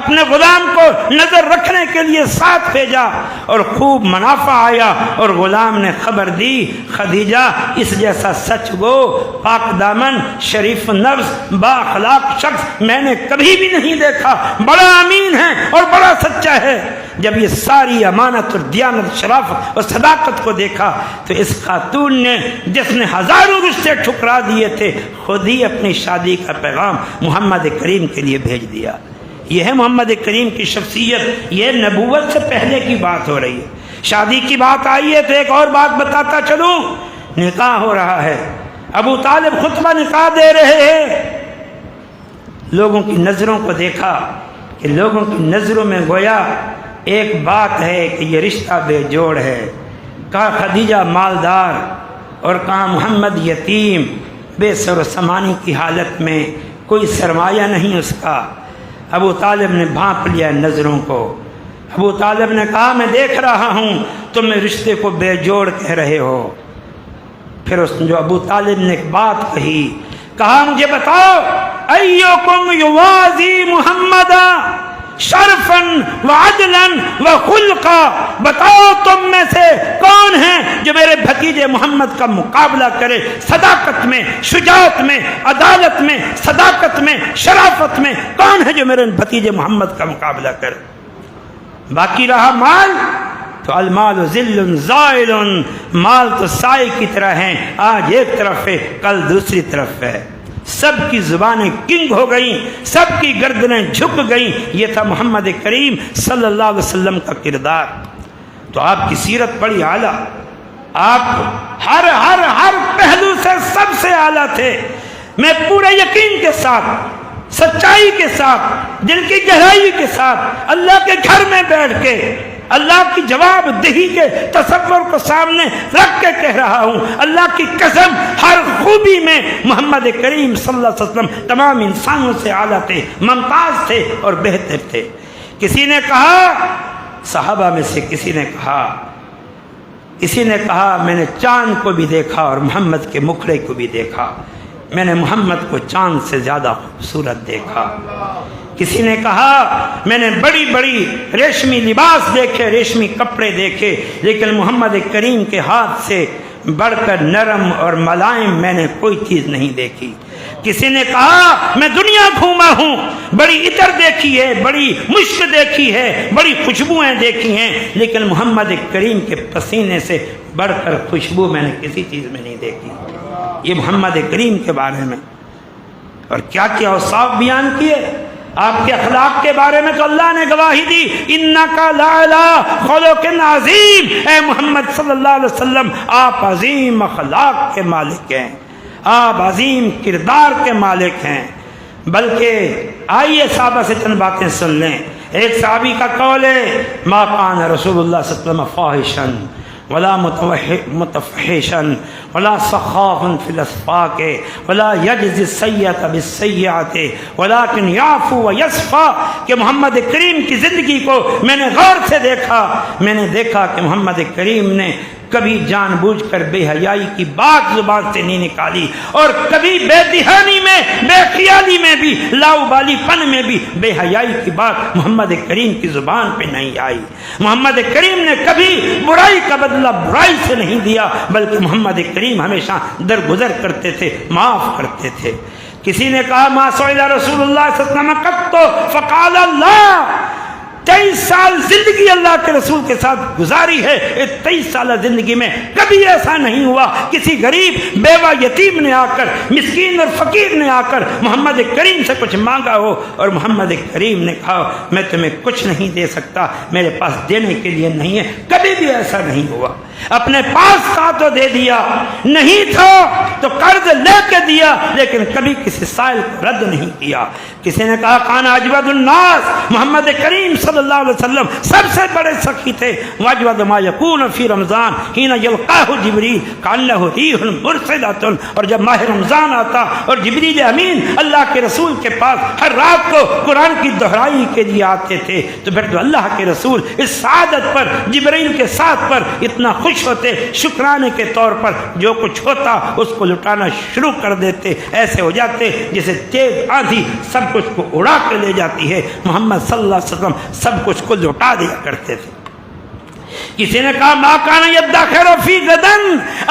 Speaker 2: اپنے غلام کو نظر رکھنے کے لیے ساتھ بھیجا، اور خوب منافع آیا، اور غلام نے خبر دی خدیجہ اس جیسا سچ گو، پاک دامن، شریف نفس، با اخلاق شخص میں نے کبھی بھی نہیں دیکھا، بڑا امین ہے اور بڑا سچا ہے۔ جب یہ ساری امانت اور دیانت، شرافت اور صداقت کو دیکھا تو اس خاتون نے، جس نے ہزاروں رشتے ٹھکرا دیے تھے، خود ہی اپنی شادی کا پیغام محمد کریم کے لیے بھیج دیا۔ یہ ہے محمد کریم کی شخصیت، یہ نبوت سے پہلے کی بات ہو رہی ہے۔ شادی کی بات آئی ہے تو ایک اور بات بتاتا چلوں، نکاح ہو رہا ہے، ابو طالب خطبہ نکاح دے رہے ہیں۔ لوگوں کی نظروں کو دیکھا کہ لوگوں کی نظروں میں گویا ایک بات ہے کہ یہ رشتہ بے جوڑ ہے۔ کہا خدیجہ مالدار، اور کہا محمد یتیم، بے سر و سامانی کی حالت میں، کوئی سرمایہ نہیں اس کا۔ ابو طالب نے بھانپ لیا نظروں کو۔ ابو طالب نے کہا میں دیکھ رہا ہوں تم رشتے کو بے جوڑ کہہ رہے ہو۔ پھر اس جو ابو طالب نے ایک بات کہی، کہا مجھے بتاؤ ایوکم یوازی محمدا شرفن وعدلن وخلقا، بتاؤ تم میں سے کون ہے جو میرے بھتیجے محمد کا مقابلہ کرے، صداقت میں، شجاعت میں، عدالت میں، صداقت میں، شرافت میں، کون ہے جو میرے بھتیجے محمد کا مقابلہ کرے؟ باقی رہا مال تو المال ذل زائل، مال تو سائے کی طرح ہیں، آج ایک طرف ہے کل دوسری طرف ہے۔ سب کی زبانیں کنگ ہو گئیں، سب کی گردنیں جھک گئیں۔ یہ تھا محمد کریم صلی اللہ علیہ وسلم کا کردار۔ تو آپ کی سیرت بڑی اعلیٰ، آپ ہر ہر ہر پہلو سے سب سے اعلیٰ تھے۔ میں پورے یقین کے ساتھ، سچائی کے ساتھ، دل کی گہرائی کے ساتھ اللہ کے گھر میں بیٹھ کے اللہ کی جواب دہی کے تصور کو سامنے رکھ کے کہہ رہا ہوں، اللہ کی قسم ہر خوبی میں محمد کریم صلی اللہ علیہ وسلم تمام انسانوں سے اعلیٰ تھے، ممتاز تھے اور بہتر تھے۔ کسی نے کہا، صحابہ میں سے کسی نے کہا میں نے چاند کو بھی دیکھا اور محمد کے مکھڑے کو بھی دیکھا، میں نے محمد کو چاند سے زیادہ خوبصورت دیکھا۔ کسی نے کہا میں نے بڑی بڑی ریشمی لباس دیکھے، ریشمی کپڑے دیکھے، لیکن محمد کریم کے ہاتھ سے بڑھ کر نرم اور ملائم میں نے کوئی چیز نہیں دیکھی۔ کسی نے کہا میں دنیا گھوما ہوں، بڑی عطر دیکھی ہے، بڑی مشک دیکھی ہے، بڑی خوشبوئیں دیکھی ہیں، لیکن محمد کریم کے پسینے سے بڑھ کر خوشبو میں نے کسی چیز میں نہیں دیکھی۔ یہ محمد کریم کے بارے میں، اور کیا کیا اوصاف بیان کیے آپ کے اخلاق کے بارے میں، تو اللہ نے گواہی دی، انکا لعلی خلق عظیم، اے محمد صلی اللہ علیہ وسلم آپ عظیم اخلاق کے مالک ہیں، آپ عظیم کردار کے مالک ہیں۔ بلکہ آئیے صحابہ سے چند باتیں سن لیں۔ ایک صحابی کا قول ہے، ما کان رسول اللہ صلی اللہ علیہ وسلم فاحشا ولا متفحشا ولا سخافا في الاسفاق ولا يجزي السيئة بالسيئة ولكن يعفو ويصفى، کہ محمد کریم کی زندگی کو میں نے غور سے دیکھا، میں نے دیکھا کہ محمد کریم نے کبھی جان بوجھ کر بے حیائی کی بات زبان سے نہیں نکالی، اور کبھی بے دہانی میں، بے خیالی میں بھی، لاؤبالی پن میں بھی بے حیائی کی بات محمد کریم کی زبان پہ نہیں آئی۔ محمد کریم نے کبھی برائی کا بدلہ برائی سے نہیں دیا، بلکہ محمد کریم ہمیشہ درگزر کرتے تھے، معاف کرتے تھے۔ کسی نے کہا ما سئل رسول اللہ صلی اللہ علیہ وسلم قط فقال اللہ، 23 سال زندگی اللہ کے رسول کے ساتھ گزاری ہے، 23 سالہ زندگی میں کبھی ایسا نہیں ہوا کسی غریب بیوہ یتیم نے آ کر، مسکین اور فقیر نے آ کر محمد کریم سے کچھ مانگا ہو اور محمد کریم نے کہا میں تمہیں کچھ نہیں دے سکتا، میرے پاس دینے کے لیے نہیں ہے، کبھی بھی ایسا نہیں ہوا۔ اپنے پاس تھا تو دے دیا، نہیں تھا تو قرض لے کے دیا، لیکن کبھی کسی سائل کو رد نہیں کیا۔ کسی نے کہا کان اجود الناس، محمد کریم صلی اللہ علیہ وسلم سب سے بڑے سخی تھے، واجود ما یکون فی رمضان حین یلقاہ جبریل کانہ ریح مرسلۃ، اور جب ماہ رمضان آتا اور جبریل امین اللہ کے رسول کے پاس ہر رات کو قرآن کی دہرائی کے لیے آتے تھے، تو پھر تو اللہ کے رسول اس سعادت پر، جبریل کے ساتھ پر اتنا خوش ہوتے، شکرانے کے طور پر جو کچھ ہوتا اس کو لٹانا شروع کر دیتے، ایسے ہو جاتے جسے تیز آندھی سب کچھ کو اڑا کے لے جاتی ہے، محمد صلی اللہ علیہ وسلم سب کچھ کو لوٹا دیا کرتے تھے۔ کسی نے کہا ما کان یدخر فی غدن،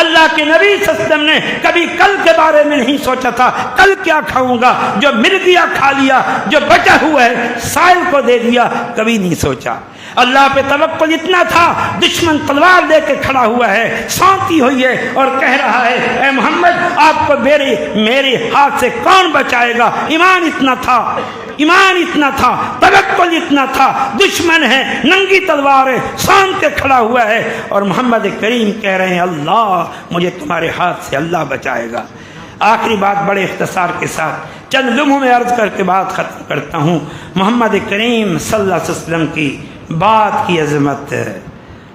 Speaker 2: اللہ کے نبی صلی اللہ علیہ وسلم نے کبھی کل کے بارے میں نہیں سوچا تھا کل کیا کھاؤں گا، جو مل گیا کھا لیا، جو بچا ہوا ہے سائل کو دے دیا، کبھی نہیں سوچا۔ اللہ پہ توکل اتنا تھا، دشمن تلوار لے کے کھڑا ہوا ہے، سونتی ہوئی ہے اور کہہ رہا ہے اے محمد آپ کو میرے ہاتھ سے کون بچائے گا۔ ایمان اتنا تھا، ایمان اتنا تھا، توکل اتنا تھا، دشمن ہے، ننگی تلوار ہے، سان کے کھڑا ہوا ہے، اور محمد کریم کہہ رہے ہیں اللہ مجھے تمہارے ہاتھ سے اللہ بچائے گا۔ آخری بات بڑے اختصار کے ساتھ چند لمحوں میں عرض کر کے بات ختم کرتا ہوں۔ محمد کریم صلی اللہ علیہ وسلم کی بات کی عظمت،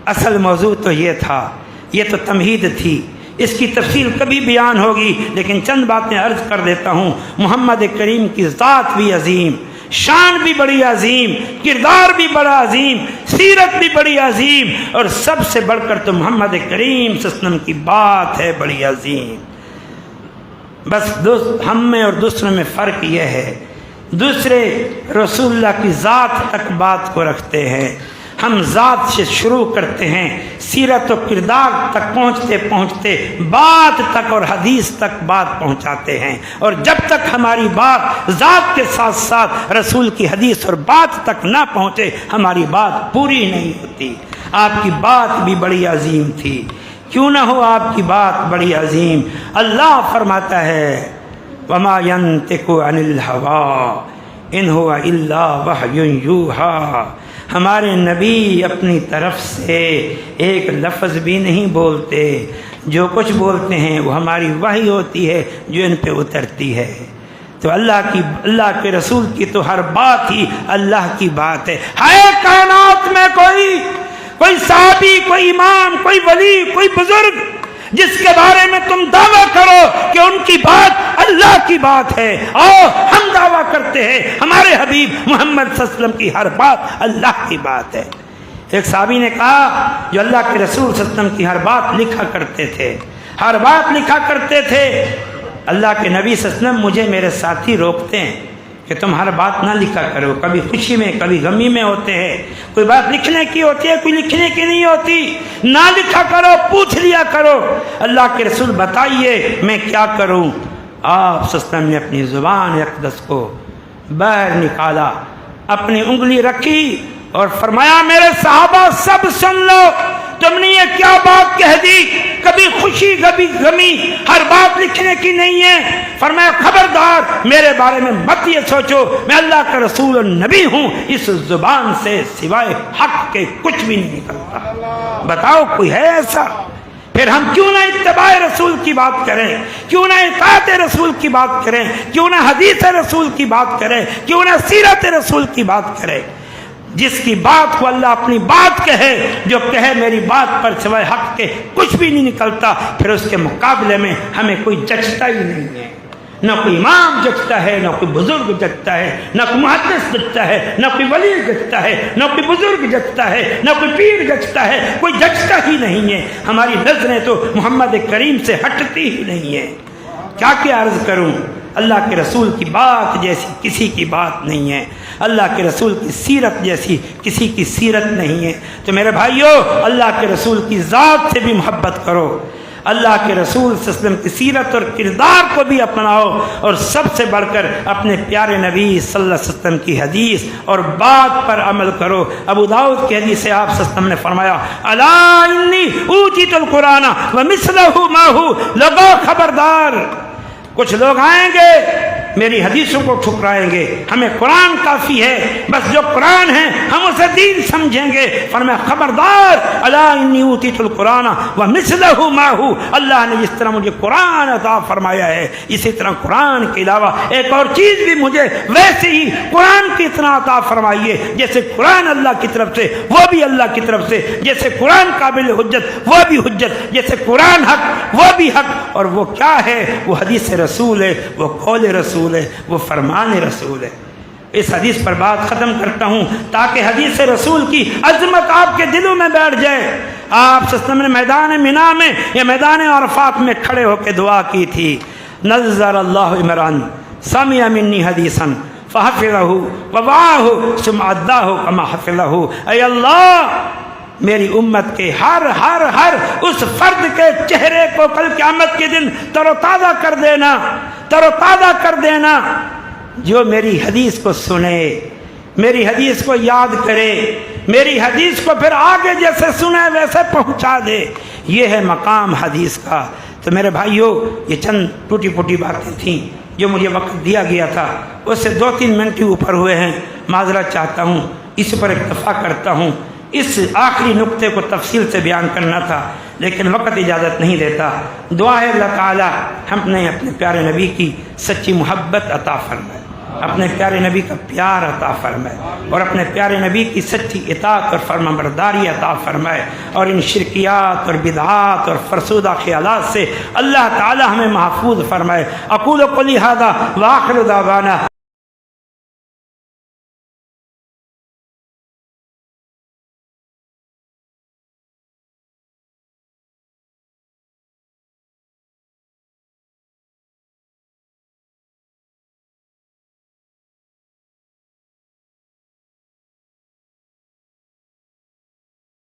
Speaker 2: اصل موضوع تو یہ تھا، یہ تو تمہید تھی، اس کی تفصیل کبھی بیان ہوگی، لیکن چند باتیں عرض کر دیتا ہوں۔ محمد کریم کی ذات بھی عظیم، شان بھی بڑی عظیم، کردار بھی بڑا عظیم، سیرت بھی بڑی عظیم، اور سب سے بڑھ کر تو محمد کریم صلی اللہ علیہ وسلم کی بات ہے بڑی عظیم۔ بس ہم میں اور دوسروں میں فرق یہ ہے، دوسرے رسول اللہ کی ذات تک بات کو رکھتے ہیں، ہم ذات سے شروع کرتے ہیں، سیرت و کردار تک پہنچتے پہنچتے بات تک اور حدیث تک بات پہنچاتے ہیں، اور جب تک ہماری بات ذات کے ساتھ ساتھ رسول کی حدیث اور بات تک نہ پہنچے ہماری بات پوری نہیں ہوتی۔ آپ کی بات بھی بڑی عظیم تھی، کیوں نہ ہو آپ کی بات بڑی عظیم۔ اللہ فرماتا ہے وما ينطق عن الهوى ان هو الا وحی یوحی، ہمارے نبی اپنی طرف سے ایک لفظ بھی نہیں بولتے، جو کچھ بولتے ہیں وہ ہماری وحی ہوتی ہے جو ان پہ اترتی ہے۔ تو اللہ کے رسول کی تو ہر بات ہی اللہ کی بات ہے۔ کائنات میں کوئی صحابی، کوئی امام، کوئی ولی، کوئی بزرگ جس کے بارے میں تم دعویٰ کرو کہ ان کی بات اللہ کی بات ہے، اور ہم دعویٰ کرتے ہیں ہمارے حبیب محمد صلی اللہ علیہ وسلم کی ہر بات اللہ کی بات ہے۔ ایک صحابی نے کہا جو اللہ کے رسول صلی اللہ علیہ وسلم کی ہر بات لکھا کرتے تھے، ہر بات لکھا کرتے تھے، اللہ کے نبی صلی اللہ علیہ وسلم مجھے میرے ساتھی روکتے ہیں کہ تم ہر بات نہ لکھا کرو، کبھی خوشی میں کبھی غمی میں ہوتے ہیں، کوئی بات لکھنے کی ہوتی ہے کوئی لکھنے کی نہیں ہوتی، نہ لکھا کرو، پوچھ لیا کرو۔ اللہ کے رسول بتائیے میں کیا کروں؟ آپ صلی اللہ علیہ وسلم نے اپنی زبان اقدس کو باہر نکالا، اپنی انگلی رکھی اور فرمایا میرے صحابہ سب سن لو، تم نے یہ کیا بات کہہ دی؟ کبھی خوشی کبھی غمی، ہر بات لکھنے کی نہیں ہے۔ فرمایا خبردار میرے بارے میں مت یہ سوچو، میں اللہ کا رسول اور نبی ہوں، اس زبان سے سوائے حق کے کچھ بھی نہیں نکلتا۔ بتاؤ کوئی ہے ایسا؟ پھر ہم کیوں نہ اتباع رسول کی بات کریں، کیوں نہ اطاعت رسول کی بات کریں، کیوں نہ حدیث رسول کی بات کریں، کیوں نہ سیرت رسول کی بات کریں؟ جس کی بات کو اللہ اپنی بات کہے، جو کہے میری بات پر سوائے حق کے کچھ بھی نہیں نکلتا، پھر اس کے مقابلے میں ہمیں کوئی جچتا ہی نہیں ہے۔ نہ کوئی امام جچتا ہے، نہ کوئی بزرگ جچتا ہے، نہ کوئی محدث جچتا ہے، نہ کوئی ولی جچتا ہے، نہ کوئی بزرگ جچتا ہے، نہ کوئی پیر جچتا ہے، کوئی جچتا ہی نہیں ہے۔ ہماری نظریں تو محمد کریم سے ہٹتی ہی نہیں ہیں۔ کیا عرض کروں؟ اللہ کے رسول کی بات جیسی کسی کی بات نہیں ہے، اللہ کے رسول کی سیرت جیسی کسی کی سیرت نہیں ہے۔ تو میرے بھائیوں، اللہ کے رسول کی ذات سے بھی محبت کرو، اللہ کے رسول صلی اللہ علیہ وسلم کی سیرت اور کردار کو بھی اپناؤ، اور سب سے بڑھ کر اپنے پیارے نبی صلی اللہ علیہ وسلم کی حدیث اور بات پر عمل کرو۔ ابو داؤد کی حدیث سے آپ صلی اللہ علیہ وسلم نے فرمایا الا انی اوتیت القرآن ومثلہ معہ، لوگو خبردار، کچھ لوگ آئیں گے میری حدیثوں کو ٹھکرائیں گے، ہمیں قرآن کافی ہے، بس جو قرآن ہے ہم اسے دین سمجھیں گے۔ فرمایا خبردار، الا انی اوتیت القرآن ومثلہ معہ، اللہ نے جس طرح مجھے قرآن عطا فرمایا ہے، اسی طرح قرآن کے علاوہ ایک اور چیز بھی مجھے ویسے ہی قرآن کی طرح عطا فرمائیے، جیسے قرآن اللہ کی طرف سے وہ بھی اللہ کی طرف سے، جیسے قرآن قابل حجت وہ بھی حجت، جیسے قرآن حق وہ بھی حق، اور وہ کیا ہے؟ وہ حدیث رسول ہے، وہ قول رسول ہے، وہ فرمان رسول ہے۔ اس حدیث پر بات ختم کرتا ہوں تاکہ حدیث رسول کی عظمت آپ کے دلوں میں بیٹھ جائے۔ آپ صلی اللہ علیہ وسلم نے میدان منا میں یا میدان عرفات میں کھڑے ہو کے دعا کی تھی، نظر اللہ عمران سمع منی حدیثا فحفظہ ووعاہ ثم اداہ کما حفظہ، اے اللہ میری امت کے ہر اس فرد کے چہرے کو کل قیامت کے دن تر و تازہ کر دینا، تر و تازہ کر دینا، جو میری حدیث کو سنے، میری حدیث کو یاد کرے، میری حدیث کو پھر آگے جیسے سنے ویسے پہنچا دے۔ یہ ہے مقام حدیث کا۔ تو میرے بھائیوں، یہ چند ٹوٹی پھوٹی باتیں تھیں جو مجھے وقت دیا گیا تھا، اس سے 2-3 منٹ ہی اوپر ہوئے ہیں، معذرت چاہتا ہوں، اس پر اکتفا کرتا ہوں۔ اس آخری نقطے کو تفصیل سے بیان کرنا تھا لیکن وقت اجازت نہیں دیتا۔ دعا ہے اللہ تعالی ہم نے اپنے پیارے نبی کی سچی محبت عطا فرمائے، اپنے پیارے نبی کا پیار عطا فرمائے، اور اپنے پیارے نبی کی سچی اطاعت اور فرمانبرداری عطا فرمائے، اور ان شرکیات اور بدعات اور فرسودہ خیالات سے اللہ تعالی ہمیں محفوظ فرمائے۔ اقول قولی ھذا وآخر دعوانا